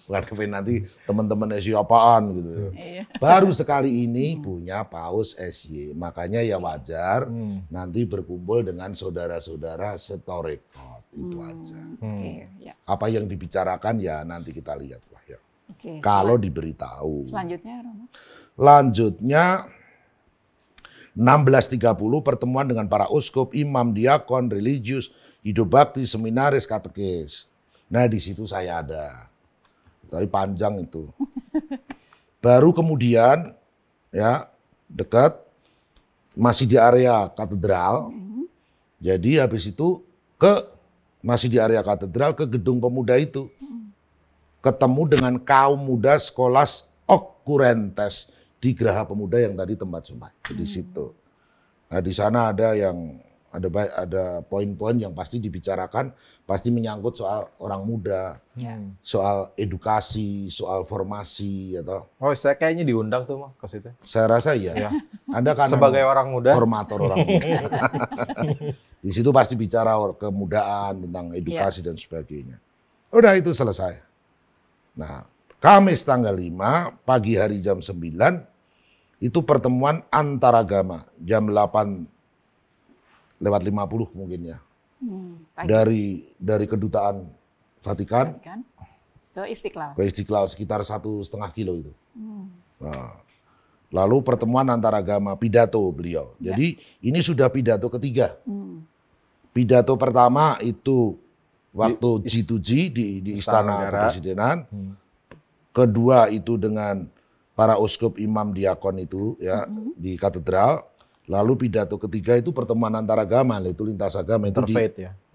Bukan kepengen nanti teman-teman SY apaan gitu. Iya. Baru sekali ini punya Paus SY. Makanya ya wajar nanti berkumpul dengan saudara-saudara setorekot. Itu aja. Oke, ya. Apa yang dibicarakan ya nanti kita lihat lah ya. Oke. Kalau diberitahu. Selanjutnya Romo. Lanjutnya 16.30 pertemuan dengan para uskup, imam, diakon, religius, hidup bakti, seminaris, katekis. Nah di situ saya ada. Tapi panjang itu. Baru kemudian ya dekat masih di area katedral. Jadi habis itu masih di area katedral ke gedung pemuda itu. Ketemu dengan kaum muda sekolah Okurentes di Geraha Pemuda yang tadi tempat sumpah di situ. Nah di sana ada poin-poin yang pasti dibicarakan, pasti menyangkut soal orang muda, soal edukasi, soal formasi atau. Oh, saya kayaknya diundang tuh ke situ. Saya rasa iya. Anda kan sebagai orang muda, formator orang muda. Di situ pasti bicara kemudaan tentang edukasi dan sebagainya. Udah itu selesai. Nah, Kamis tanggal 5, pagi hari jam 9, itu pertemuan antaragama. Jam 8 lewat 50 mungkin ya. Pagi. Dari kedutaan Vatikan Kan? Ke Istiqlal. ke Istiqlal sekitar 1,5 kilo itu. Nah, lalu pertemuan antaragama, pidato beliau. Jadi ini sudah pidato ketiga. Pidato pertama itu waktu G2G di Istana Kepresidenan. Kedua itu dengan para uskup, imam, diakon itu ya di katedral. Lalu pidato ketiga itu pertemuan antaragama, itu lintas agama itu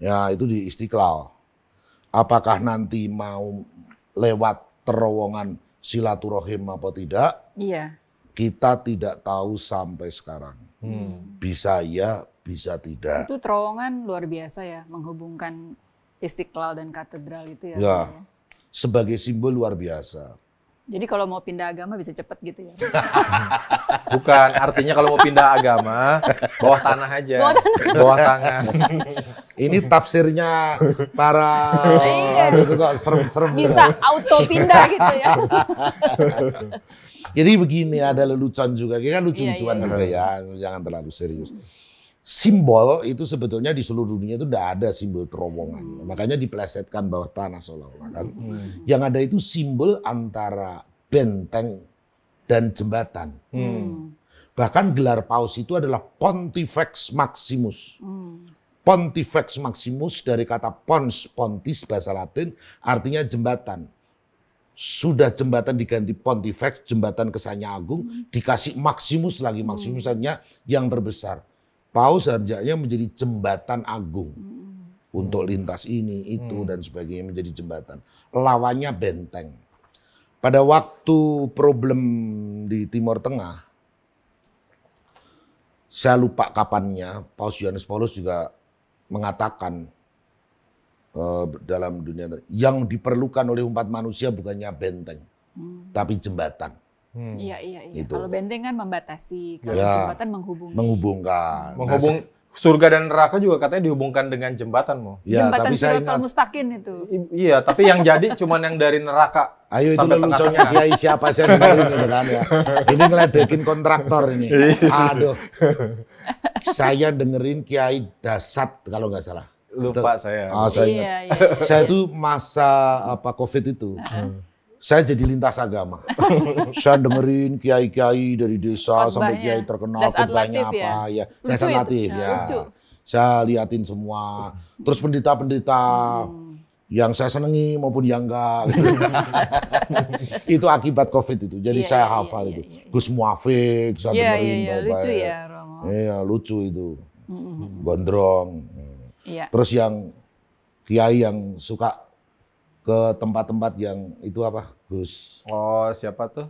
itu di Istiqlal. Apakah nanti mau lewat terowongan silaturahim apa tidak? Iya. Kita tidak tahu sampai sekarang. Bisa ya, bisa tidak. Itu terowongan luar biasa ya, menghubungkan Istiqlal dan katedral itu ya. Ya, sebagai simbol luar biasa. Jadi kalau mau pindah agama bisa cepat gitu ya. Bukan, artinya kalau mau pindah agama, bawah tanah aja. Bawah tangan. Ini tafsirnya para itu kok serem-serem. Bisa auto pindah gitu ya. Jadi begini, ada lelucon juga. Kan lucu-lucuan juga ya, jangan terlalu serius. Simbol itu sebetulnya di seluruh dunia itu tidak ada simbol terowongan. Makanya dipelesetkan bawah tanah seolah-olah kan. Yang ada itu simbol antara benteng dan jembatan. Bahkan gelar paus itu adalah Pontifex Maximus. Pontifex Maximus dari kata pons, pontis bahasa Latin, artinya jembatan. Sudah jembatan diganti Pontifex, jembatan kesannya agung, dikasih Maximus lagi, Maximusannya yang terbesar. Paus harusnya menjadi jembatan agung untuk lintas ini, itu, dan sebagainya menjadi jembatan. Lawannya benteng. Pada waktu problem di Timur Tengah, saya lupa kapannya, Paus Yohanes Paulus juga mengatakan dalam dunia yang diperlukan oleh umat manusia bukannya benteng, tapi jembatan. Iya. Itu. Kalau benteng kan membatasi, kalau Ya, jembatan menghubungi. menghubungkan. Menghubung surga dan neraka juga katanya dihubungkan dengan jembatan, Mo. Ya, Jembatan tapi saya Siratal ingat, Mustaqim itu. Iya, tapi yang jadi cuman yang dari neraka. ayo itu sampai leluconnya tengah-tengah. Kiai siapa saya dengerin gitu kan ya. Ini ngeledekin kontraktor ini. Aduh. Saya dengerin Kiai Dasat kalau nggak salah. Lupa saya. Saya ingat. Iya. Saya itu masa Covid itu. Saya jadi lintas agama. Saya dengerin kiai-kiai dari desa sampai Khotbahnya. kiai terkenal, Dasat khotbahnya Latif ya? apa ya. Lucu Dasat itu. Latif Nah, ya. lucu. Saya liatin semua. Terus pendeta-pendeta yang saya senengi maupun yang enggak. Itu akibat Covid itu. Jadi Iya, saya iya, hafal iya, itu. iya. Gus Muafik, saya Iya, dengerin lucu baik-baik. ya Romo. Iya, lucu itu. Gondrong. Iya. Terus yang kiai yang suka ke tempat-tempat yang itu apa? Gus Oh, siapa tuh?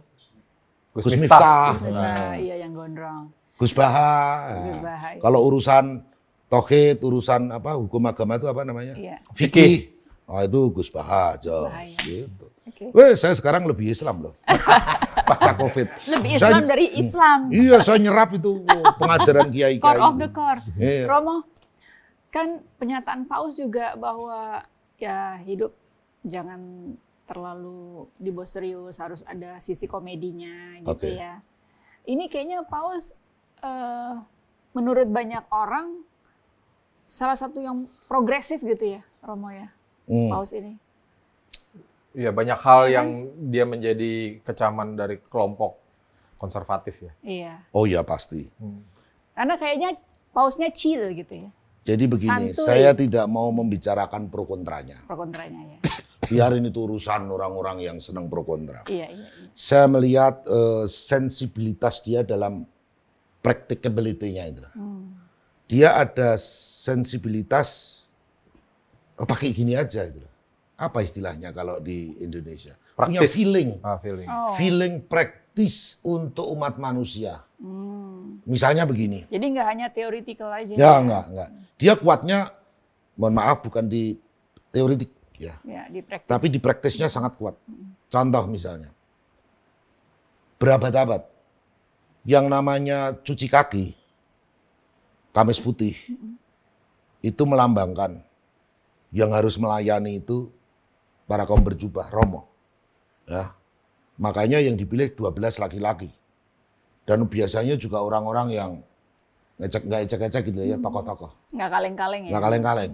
Gus Miftah. Nah, iya yang gondrong. Gus Baha. Gus Baha, iya. Kalau urusan tauhid, urusan apa hukum agama itu apa namanya? Iya. Fikih. Oh, itu Gus Baha, Baha, ya. gitu. Oke. Weh, saya sekarang lebih Islam loh. Pasca Covid. Lebih Islam dari Islam. Iya, saya nyerap itu pengajaran kiai-kiai. Core of the core. Iya. Romo, kan pernyataan Paus juga bahwa ya hidup jangan terlalu dibawa serius, harus ada sisi komedinya gitu Oke. ya. Ini kayaknya Paus menurut banyak orang salah satu yang progresif gitu ya, Romo ya. Paus ini. Iya, banyak hal yang dia menjadi kecaman dari kelompok konservatif ya. Iya. Oh ya pasti. Karena kayaknya Pausnya chill gitu ya. Jadi begini, Santuy. saya tidak mau membicarakan pro kontranya. Pro kontranya ya. Biarin itu urusan orang-orang yang senang pro kontra. Iya. Saya melihat sensibilitas dia dalam practicability-nya itu. Dia ada sensibilitas pakai gini aja itu. Apa istilahnya kalau di Indonesia? Punya Praktis. feeling. Feeling. Oh. Feeling praktis untuk umat manusia. Misalnya begini. Jadi nggak hanya theoretical aja. Ya enggak. Dia kuatnya, mohon maaf bukan di teoritik ya. Ya, di praktis. Tapi di praktisnya sangat kuat. Contoh misalnya. Berabad-abad yang namanya cuci kaki, Kamis Putih, itu melambangkan yang harus melayani itu para kaum berjubah, Romo. Ya. Makanya yang dipilih 12 laki-laki. Dan biasanya juga orang-orang yang nggak ecek-ecek gitu ya, tokoh-tokoh. Nggak kaleng-kaleng ya. Nggak kaleng-kaleng.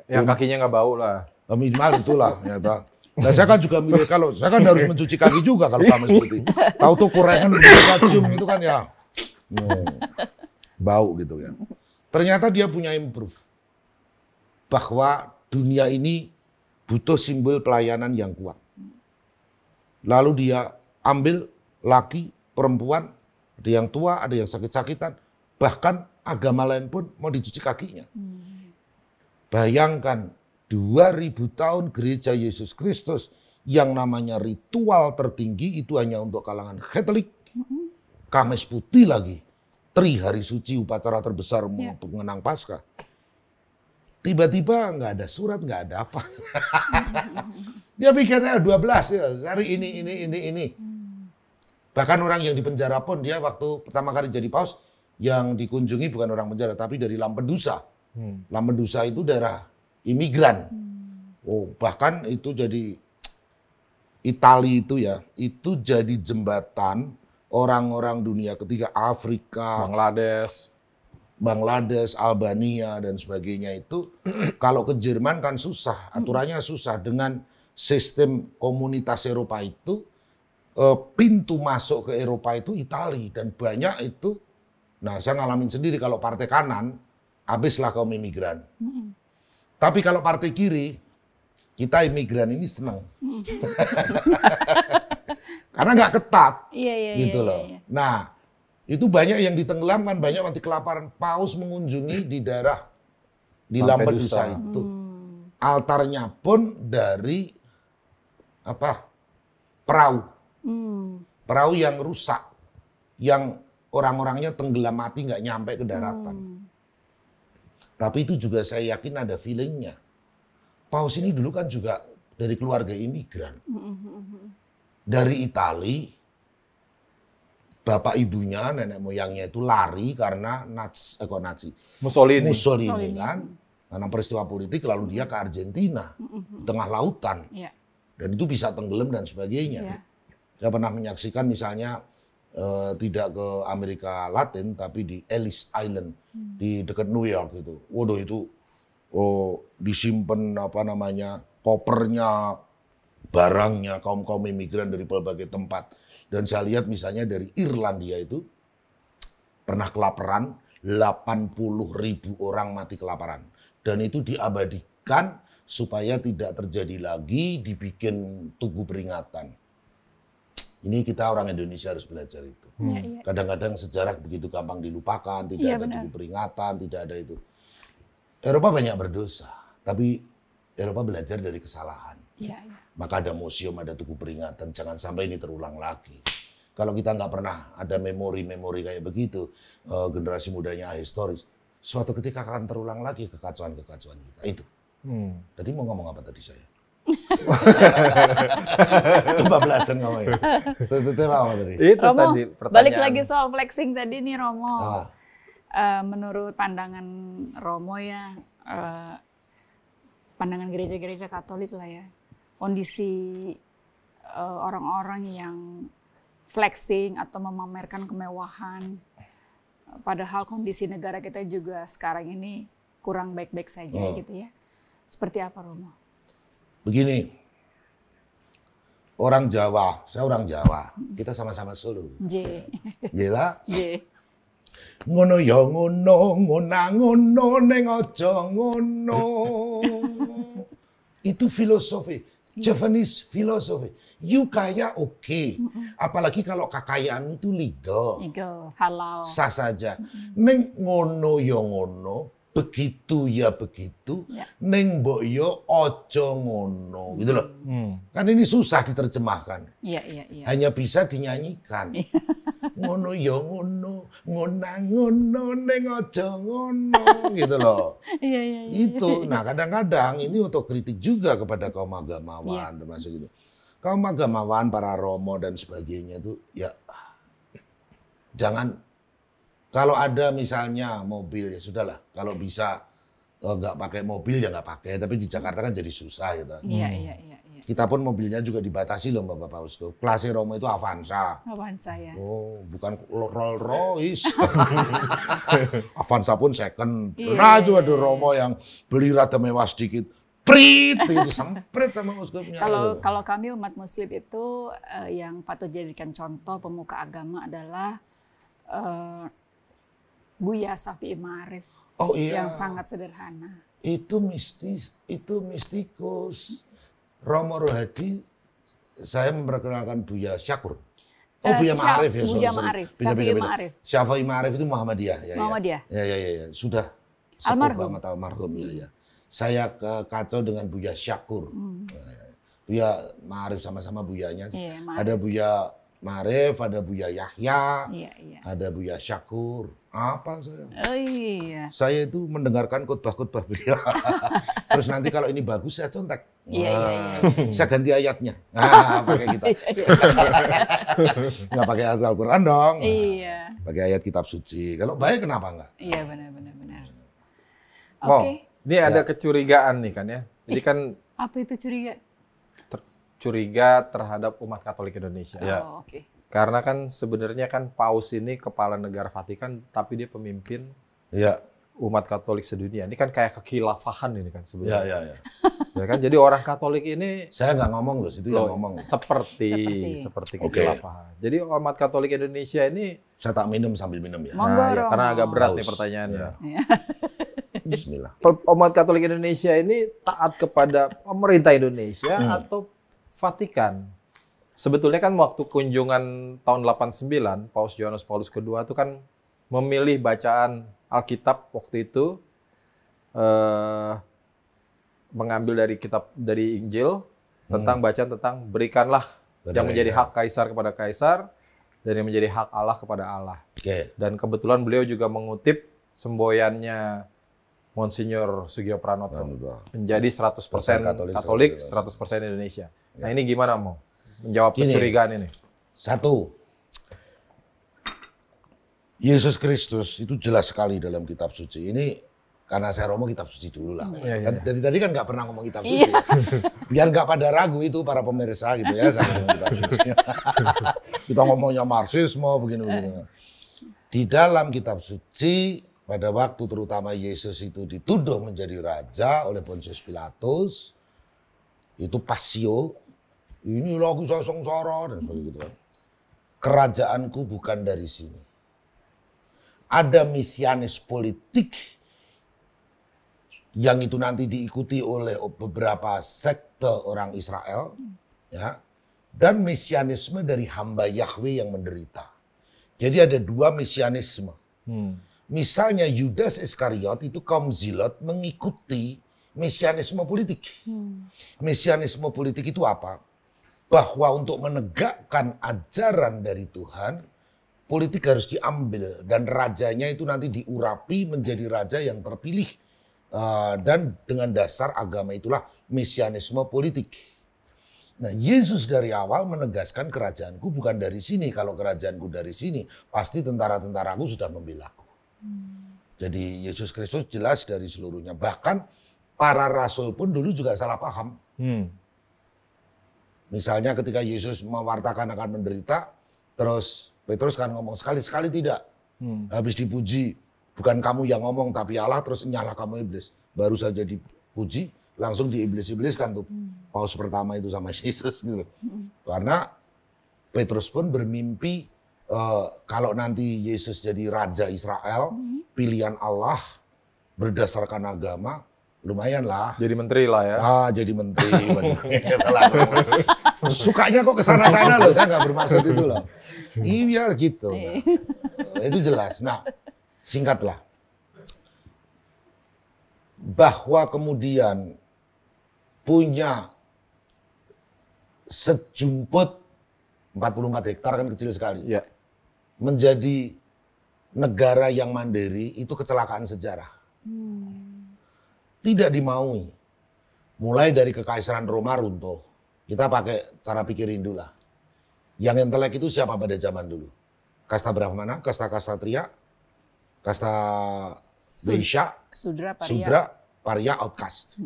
Yang kakinya nggak bau lah. Minimal itulah. Ternyata. Nah saya kan juga milih, kalau saya kan harus mencuci kaki juga kalau Kamis Putih. Tahu tuh kurengan cium itu kan ya bau gitu ya. Ternyata dia punya improve bahwa dunia ini butuh simbol pelayanan yang kuat. Lalu dia ambil laki, perempuan, ada yang tua, ada yang sakit-sakitan, bahkan agama lain pun mau dicuci kakinya. Bayangkan 2000 tahun gereja Yesus Kristus yang namanya ritual tertinggi itu hanya untuk kalangan Katolik. Kamis Putih lagi, Tri hari suci, upacara terbesar mengenang Paskah. Tiba-tiba nggak ada surat, nggak ada apa. Dia pikirnya 12 ya, hari ini. Bahkan orang yang di penjara pun dia waktu pertama kali jadi paus yang dikunjungi bukan orang penjara tapi dari Lampedusa. Lampedusa itu daerah imigran. Oh, bahkan itu jadi Itali itu ya, itu jadi jembatan orang-orang dunia ketiga, Afrika, Bangladesh, Albania dan sebagainya itu kalau ke Jerman kan susah, aturannya susah. Dengan sistem komunitas Eropa itu pintu masuk ke Eropa itu Itali dan banyak itu. Nah, saya ngalamin sendiri kalau partai kanan habislah kaum imigran. Tapi kalau partai kiri kita imigran ini senang. Karena nggak ketat. Gitu loh. Nah, itu banyak yang ditenggelamkan, banyak mati kelaparan. Paus mengunjungi di daerah di Lampedusa itu. Altarnya pun dari perahu. Perahu yang rusak. Yang orang-orangnya tenggelam mati nggak nyampe ke daratan. Tapi itu juga saya yakin ada feelingnya. Paus ini dulu kan juga dari keluarga imigran. Dari Itali, bapak ibunya, nenek moyangnya itu lari karena Mussolini. Mussolini kan. Karena peristiwa politik lalu dia ke Argentina, di tengah lautan. Iya. Dan itu bisa tenggelam dan sebagainya. Iya. Saya pernah menyaksikan misalnya tidak ke Amerika Latin tapi di Ellis Island di dekat New York itu. Waduh itu disimpan kopernya, barangnya kaum-kaum imigran dari berbagai tempat. Dan saya lihat misalnya dari Irlandia itu pernah kelaparan, 80.000 orang mati kelaparan. Dan itu diabadikan supaya tidak terjadi lagi, dibikin tugu peringatan. Ini kita orang Indonesia harus belajar itu. Kadang-kadang sejarah begitu gampang dilupakan, tidak ada tugu peringatan, tidak ada itu. Eropa banyak berdosa, tapi Eropa belajar dari kesalahan. Maka ada museum, ada tugu peringatan, jangan sampai ini terulang lagi. Kalau kita nggak pernah ada memori-memori kayak begitu, generasi mudanya ahistoris, suatu ketika akan terulang lagi kekacauan-kekacauan kita. Itu. Tadi mau ngomong apa tadi saya? Kebablasan ngomongnya. Itu apa tadi? Itu Romo, tadi pertanyaan. balik lagi soal flexing tadi nih Romo. Menurut pandangan Romo ya, pandangan gereja-gereja Katolik lah ya, kondisi orang-orang yang flexing atau memamerkan kemewahan, padahal kondisi negara kita juga sekarang ini kurang baik-baik saja gitu ya. Seperti apa Romo? Begini, orang Jawa, saya orang Jawa, kita sama-sama Solo. Iya. Ngono ya ngono, ngona neng aja ngono. Itu filosofi, Javanese filosofi. You kaya oke. Apalagi kalau kekayaan itu legal. Halal. Sah saja. Neng ngono ya ngono, begitu ya begitu. Neng mbok yo aja ngono, gitu loh. Kan ini susah diterjemahkan. Iya. Hanya bisa dinyanyikan. Ngono ya ngono, ngona ngono neng aja ngono, gitu loh. Iya. Itu. Nah, kadang-kadang ini otokritik juga kepada kaum agamawan termasuk itu. Kaum agamawan, para romo dan sebagainya itu ya jangan, kalau ada misalnya mobil ya sudahlah, kalau bisa nggak pakai mobil ya nggak pakai, tapi di Jakarta kan jadi susah gitu. Iya. Kita pun mobilnya juga dibatasi loh Bapak Pausku. Kelasnya Romo itu Avanza. Avanza ya. Oh, bukan Rolls Royce. Avanza pun second. Nah itu ada Romo yang beli rada mewah sedikit. Prit, itu semprit sama uskupnya. Kalau kami umat Muslim itu yang patut dijadikan contoh pemuka agama adalah Buya Syafi'i Ma'arif. Oh iya. Yang sangat sederhana. Itu mistis, itu mistikus. Romo Rohadi, saya memperkenalkan Buya Syakur. Oh, Buya Ma'arif ya. Buya Ma'arif, Syafi'i Ma'arif. Syafi'i Ma'arif itu Muhammadiyah. Muhammadiyah. Ya. Sudah almarhum. Almarhum ya. Saya kacau dengan Buya Syakur. Buya Ma'arif sama-sama buyanya. Ada Buya Ma'arif, ada Buya Yahya, ada Buya Syakur. Apa saya? Oh iya. Saya itu mendengarkan khotbah-khotbah beliau. Terus nanti kalau ini bagus saya contek. Iya. Saya ganti ayatnya. Pakai kita. Nggak pakai ayat Al-Quran dong. Iya. Pakai ayat kitab suci. Kalau baik kenapa enggak? Iya benar. Oke. Ini ada kecurigaan nih kan ya. Jadi kan apa itu curiga? Curiga terhadap umat Katolik Indonesia. Oh, oke. Karena kan sebenarnya kan Paus ini kepala negara Vatikan, tapi dia pemimpin umat Katolik sedunia. Ini kan kayak kekilafahan ini kan sebenarnya. Ya kan? Jadi orang Katolik ini, saya nggak ngomong loh, itu yang ngomong. Seperti kekilafahan. Jadi umat Katolik Indonesia ini, saya tak minum sambil minum ya. Ya karena agak berat nih pertanyaannya. Bismillah. Umat Katolik Indonesia ini taat kepada pemerintah Indonesia atau Vatikan? Sebetulnya kan waktu kunjungan tahun 89, Paus Yohanes Paulus II itu kan memilih bacaan Alkitab waktu itu, mengambil dari Injil tentang bacaan tentang berikanlah yang menjadi hak Kaisar kepada Kaisar dan yang menjadi hak Allah kepada Allah. Dan kebetulan beliau juga mengutip semboyannya Monsinyur Sugio Pranoto Betul. menjadi 100% Katolik, 100% Indonesia. Nah ini gimana mau menjawab Gini. kecurigaan ini? Satu, Yesus Kristus itu jelas sekali dalam kitab suci. Ini karena saya ngomong kitab suci dulu lah. Dari tadi kan nggak pernah ngomong kitab suci. Biar nggak pada ragu itu para pemirsa gitu ya, saya ngomong kitab suci. Kita ngomongnya Marxisme begini-begini. Di dalam kitab suci, pada waktu terutama Yesus itu dituduh menjadi raja oleh Pontius Pilatus, itu Pasio, ini lagi saya sengsara dan sebagainya gitu kan. Kerajaanku bukan dari sini. Ada mesianis politik yang itu nanti diikuti oleh beberapa sekte orang Israel, ya, dan mesianisme dari hamba Yahweh yang menderita. Jadi ada dua mesianisme. Misalnya Yudas Iskariot itu kaum Zilot mengikuti mesianisme politik. Mesianisme politik itu apa? Bahwa untuk menegakkan ajaran dari Tuhan, politik harus diambil dan rajanya itu nanti diurapi menjadi raja yang terpilih. Dan dengan dasar agama itulah mesianisme politik. Nah, Yesus dari awal menegaskan kerajaanku bukan dari sini. Kalau kerajaanku dari sini, pasti tentara-tentaraku sudah membelaku. Jadi Yesus Kristus jelas dari seluruhnya. Bahkan para rasul pun dulu juga salah paham. Misalnya ketika Yesus mewartakan akan menderita, terus Petrus kan ngomong sekali-sekali tidak. Habis dipuji, bukan kamu yang ngomong tapi Allah, terus nyala kamu iblis. Baru saja dipuji, langsung diiblis-ibliskan tuh. Paus pertama itu sama Yesus gitu. Karena Petrus pun bermimpi kalau nanti Yesus jadi raja Israel, pilihan Allah berdasarkan agama, lumayan lah. Jadi menteri lah ya. Jadi menteri. Sukanya kok kesana-sana loh, saya nggak bermaksud itu loh. Iya gitu. Itu jelas. Nah, singkatlah. Bahwa kemudian punya sejumput 44 hektar kan kecil sekali. Ya. Menjadi negara yang mandiri itu kecelakaan sejarah. Tidak dimaui. Mulai dari kekaisaran Roma runtuh. Kita pakai cara pikirin dulu lah. Yang intelek itu siapa pada zaman dulu? Kasta Brahmana, kasta Ksatria, kasta Waisya, Sudra, Parya, outcast.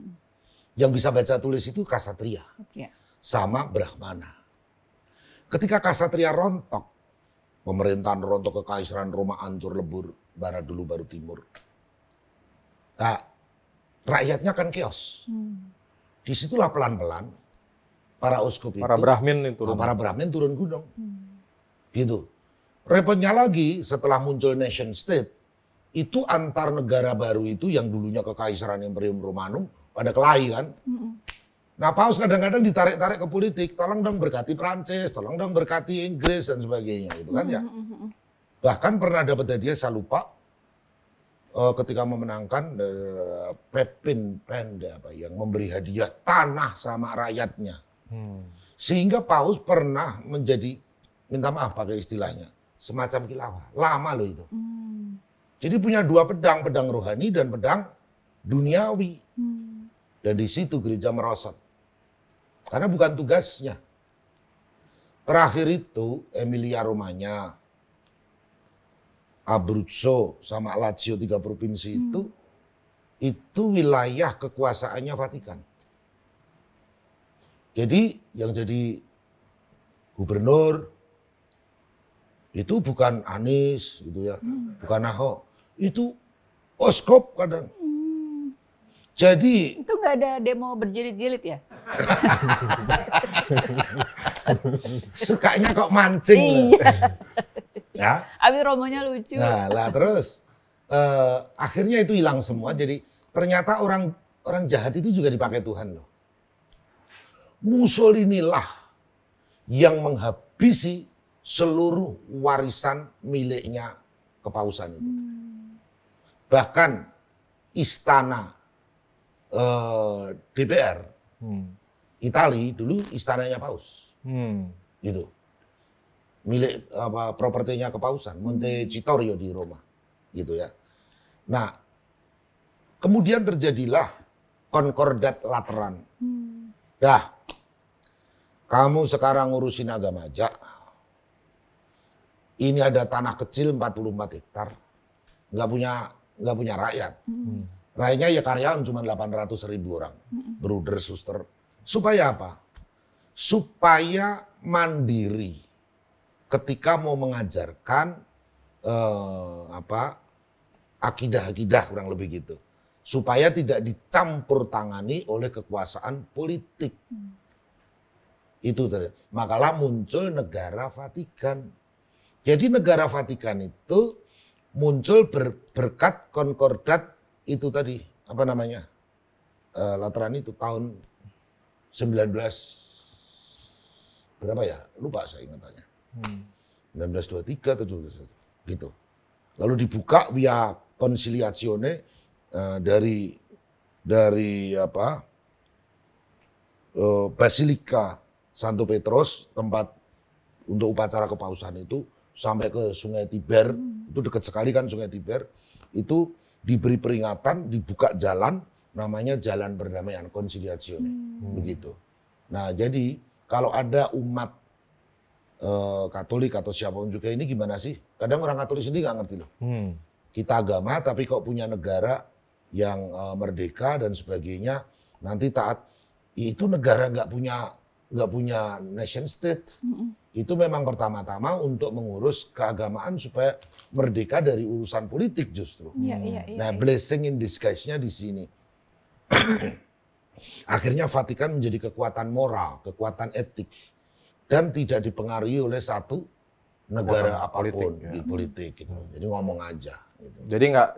Yang bisa baca tulis itu Ksatria. Ya. Sama Brahmana. Ketika Ksatria rontok, pemerintahan rontok, kekaisaran Roma hancur lebur, barat dulu baru timur. Nah, rakyatnya kan chaos. Disitulah pelan-pelan para uskup itu, Para Brahmin itu. para Brahmin turun gunung. Gitu. Repotnya lagi setelah muncul nation state, itu antar negara baru itu yang dulunya kekaisaran Imperium Romanum pada kelahi kan. Nah, Paus kadang-kadang ditarik-tarik ke politik, tolong dong berkati Prancis, tolong dong berkati Inggris dan sebagainya gitu kan ya. Bahkan pernah dapat hadiah, saya lupa, ketika memenangkan Pepin Penda yang memberi hadiah tanah sama rakyatnya. Sehingga Paus pernah menjadi, minta maaf pakai istilahnya, semacam khilafah. Lama loh itu. Jadi punya dua pedang, pedang rohani dan pedang duniawi. Dan di situ gereja merosot. Karena bukan tugasnya. Terakhir itu Emilia Romagna, Abruzzo sama Lazio 3 provinsi itu wilayah kekuasaannya Vatikan. Jadi yang jadi gubernur itu bukan Anies gitu ya, bukan Ahok, itu Oskop kadang. Jadi Itu nggak ada demo berjilid-jilid ya? sukanya kok mancing loh. Ya. Abi Romonya lucu. Nah, lah terus akhirnya itu hilang semua. Jadi ternyata orang jahat itu juga dipakai Tuhan loh. Mussolini lah yang menghabisi seluruh warisan miliknya kepausan itu. Bahkan istana DPR Itali dulu istananya Paus. Gitu. Milik propertinya kepausan, Montecitorio di Roma. Gitu ya. Nah, Kemudian terjadilah Konkordat Lateran. Dah, kamu sekarang ngurusin agama aja. Ini ada tanah kecil 44 hektar. Nggak punya rakyat. Rakyatnya ya karyawan cuma 800.000 orang. Bruder, suster. Supaya apa? Supaya mandiri. Ketika mau mengajarkan akidah-akidah kurang lebih gitu. Supaya tidak dicampur tangani oleh kekuasaan politik. Itu tadi. Makalah muncul negara Vatikan. Jadi negara Vatikan itu muncul berkat konkordat itu tadi. Apa namanya? Lateran itu tahun 19 berapa ya? Lupa saya ingatannya. 1923 atau 1921. Gitu. Lalu dibuka via Conciliazione dari Basilika Santo Petrus, tempat untuk upacara kepausan itu, sampai ke Sungai Tiber, itu dekat sekali kan Sungai Tiber, itu diberi peringatan, dibuka jalan, namanya Jalan Perdamaian, Conciliazione, begitu. Nah jadi kalau ada umat Katolik atau siapapun juga ini gimana sih? Kadang orang Katolik sendiri nggak ngerti loh. Kita agama tapi kok punya negara yang merdeka dan sebagainya, nanti taat. Itu negara nggak punya nation state. Itu memang pertama-tama untuk mengurus keagamaan supaya merdeka dari urusan politik justru. Nah, blessing in disguise-nya di sini. Akhirnya Vatikan menjadi kekuatan moral, kekuatan etik, dan tidak dipengaruhi oleh satu negara apapun di politik gitu. Jadi ngomong aja gitu.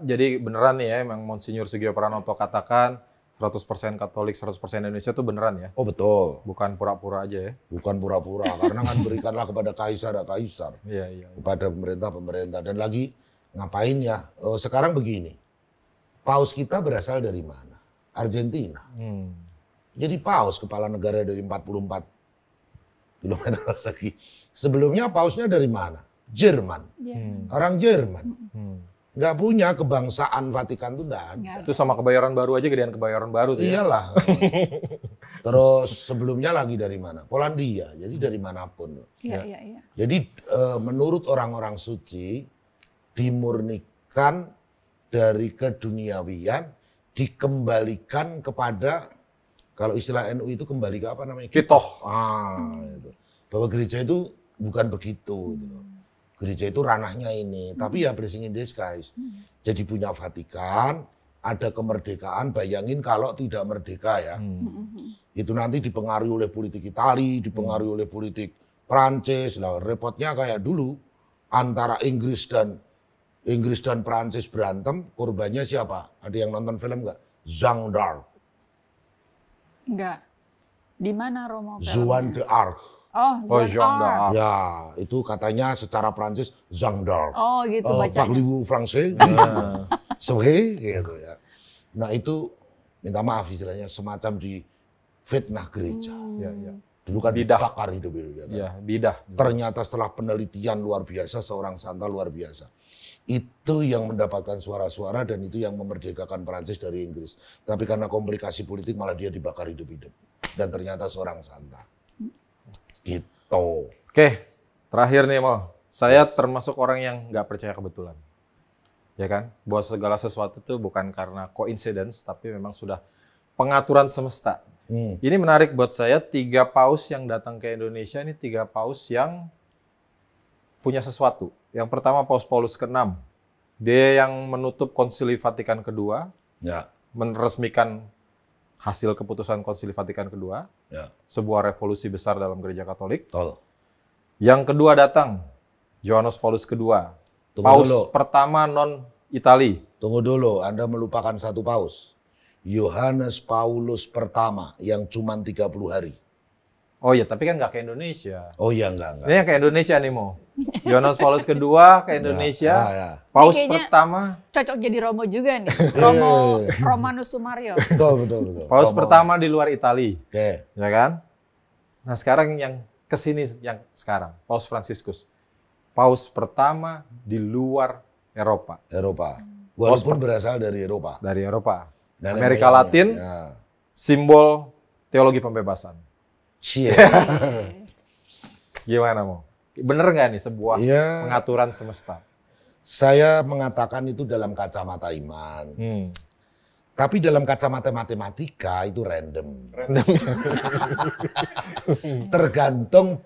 Jadi beneran nih ya, emang Monsinyur Sugio Pranoto katakan 100% Katolik, 100% Indonesia itu beneran ya? Oh betul. Bukan pura-pura aja ya? Bukan pura-pura, karena kan berikanlah kepada kaisar ya kaisar. Iya. Kepada pemerintah. Dan lagi ngapain ya? Sekarang begini, paus kita berasal dari mana? Argentina. Jadi paus kepala negara dari 44 kilometer persegi. Sebelumnya pausnya dari mana? Jerman. Orang Jerman. Nggak punya kebangsaan Vatikan itu enggak ada. Itu sama Kebayoran Baru aja, gedean Kebayoran Baru tuh ya? Iyalah. Terus sebelumnya lagi dari mana? Polandia. Jadi dari manapun. Iya. Jadi menurut orang-orang suci dimurnikan dari keduniawian, dikembalikan kepada, kalau istilah NU itu kembali ke apa namanya? Kitoh. Itu. Bahwa gereja itu bukan begitu. Gitu. Gereja itu ranahnya ini, tapi ya blessing in disguise. Jadi punya Vatikan, ada kemerdekaan, bayangin kalau tidak merdeka ya. Itu nanti dipengaruhi oleh politik Itali, dipengaruhi oleh politik Prancis. Nah, repotnya kayak dulu antara Inggris dan Prancis berantem, korbannya siapa? Ada yang nonton film nggak? Jeanne d'Arc. Enggak. Di mana Romo? Joan d'Arc. Jean d'Arc. Ya, itu katanya secara Prancis Jeanne d'Arc. Oh, gitu bacanya. Parlez-vous français? Sorry, gitu ya. Nah, itu minta maaf istilahnya semacam di fitnah gereja. Dulu kan dibakar hidup. Iya, bidah. Ternyata setelah penelitian luar biasa, seorang santa luar biasa. Itu yang mendapatkan suara-suara dan itu yang memerdekakan Prancis dari Inggris. Tapi karena komplikasi politik malah dia dibakar hidup-hidup. Dan ternyata seorang santa. Gitu. Oke, terakhir nih Mo. Saya termasuk orang yang nggak percaya kebetulan. Ya kan? Bahwa segala sesuatu itu bukan karena coincidence, tapi memang sudah pengaturan semesta. Ini menarik buat saya, 3 paus yang datang ke Indonesia ini 3 paus yang punya sesuatu. Yang pertama Paus Paulus ke-6. Dia yang menutup Konsili Vatikan kedua, meresmikan hasil keputusan Konsili Vatikan kedua, sebuah revolusi besar dalam gereja Katolik. Yang kedua datang, Yohanes Paulus kedua, paus pertama non-Itali. Tunggu dulu, Anda melupakan satu paus. Yohanes Paulus pertama yang cuma 30 hari. Oh iya, tapi kan nggak ke Indonesia. Oh iya, enggak. Ini yang ke Indonesia nih, Mo. Yohanes Paulus kedua ke Indonesia. Paus pertama. Cocok jadi Romo juga nih. Romo Romanus Sumario. Betul. Paus pertama di luar Itali. Oke. Ya kan? Nah sekarang yang kesini yang sekarang, Paus Fransiskus. Paus pertama di luar Eropa. Walaupun berasal dari Eropa. Dari Eropa. Dan Amerika Latin, ya. simbol teologi pembebasan. Cie. Gimana Mo? Bener nggak nih sebuah Iya. pengaturan semesta? Saya mengatakan itu dalam kacamata iman. Tapi dalam kacamata matematika itu random. Tergantung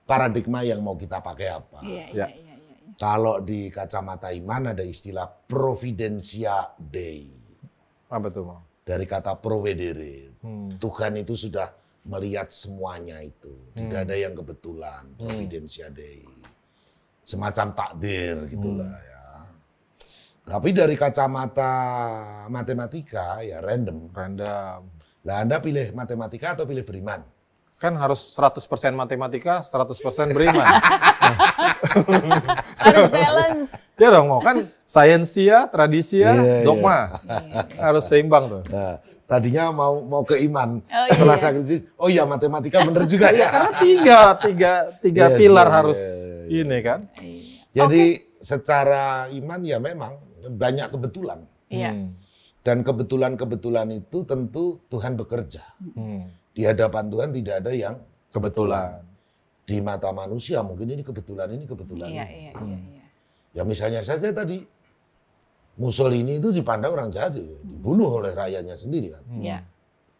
paradigma yang mau kita pakai apa. Iya. Kalau di kacamata iman ada istilah providentia Dei. Apa tuh Mo? Dari kata provedere. Tuhan itu sudah melihat semuanya itu. Tidak ada yang kebetulan. Providentia Dei. Semacam takdir gitulah ya. Tapi dari kacamata matematika ya random. Random. Lah Anda pilih matematika atau pilih beriman? Kan harus 100% matematika, 100% beriman. Harus balance. Ya dong Mo, kan sainsia, tradisia, Iya, dogma. Harus seimbang tuh. Nah, tadinya mau ke iman. Oh, Setelah iya. saya kritis, oh iya matematika bener juga ya. Karena tiga Yes, pilar yes, harus yes. ini kan. Jadi secara iman ya memang banyak kebetulan. Iya. Dan kebetulan-kebetulan itu tentu Tuhan bekerja. Di hadapan Tuhan tidak ada yang Kebetulan. di mata manusia mungkin ini kebetulan Iya. ini. Ya misalnya saja tadi Mussolini itu dipandang orang jahat, dibunuh oleh rakyatnya sendiri kan. Iya.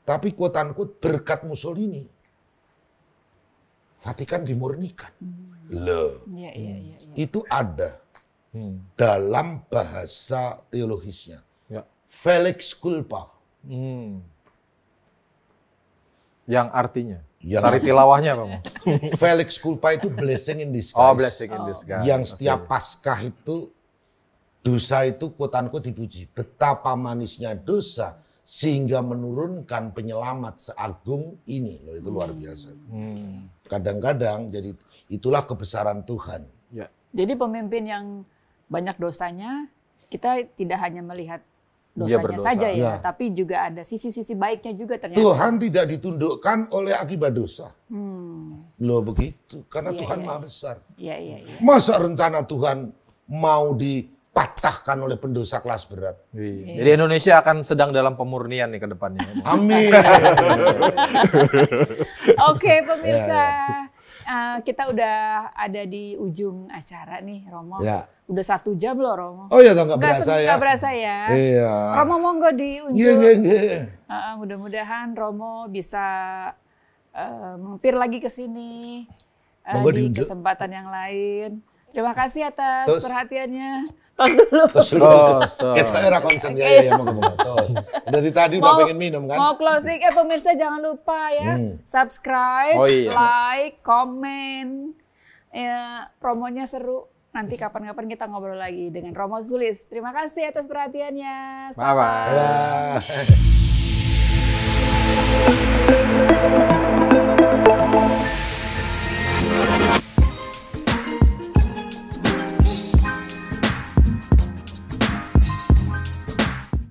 Tapi quote-unquote berkat Mussolini Vatikan dimurnikan. Loh, Iya. itu ada dalam bahasa teologisnya. Ya. Felix culpa. Yang artinya? Yang Sari tilawahnya apa Mo? Felix culpa itu blessing in disguise. Oh, blessing in disguise. Yang setiap Paskah itu dosa itu quote-unquote dipuji. Betapa manisnya dosa sehingga menurunkan penyelamat seagung ini. Loh, itu luar biasa. Kadang-kadang jadi itulah kebesaran Tuhan. Ya. Jadi pemimpin yang banyak dosanya, kita tidak hanya melihat Dia dosanya berdosa. saja ya, Ya. tapi juga ada sisi-sisi baiknya juga ternyata. Tuhan tidak ditundukkan oleh akibat dosa. Loh begitu, karena Iya, Tuhan iya. maha besar. Iya. Masa rencana Tuhan mau dipatahkan oleh pendosa kelas berat? Iya. Jadi Indonesia akan sedang dalam pemurnian nih ke depannya. Amin. Oke pemirsa, Ya, kita udah ada di ujung acara nih Romo. Ya. Udah 1 jam loh Romo. Oh ya, nggak berasa ya? Nggak berasa ya. Iya. Romo monggo di Iya, ujung. iya. Mudah-mudahan Romo bisa mampir lagi ke sini Monggo di diunjuk. kesempatan yang lain. Terima kasih atas Tos. perhatiannya. Tos dulu. Terus Tos, tos. kita era konsen ya, mau tos. Dari tadi udah pengen minum kan? Mau closing, pemirsa jangan lupa ya, subscribe, Oh, iya. like, komen. Ya, promonya seru. Nanti kapan-kapan kita ngobrol lagi dengan Romo Sulis. Terima kasih atas perhatiannya. Bye-bye. Bye.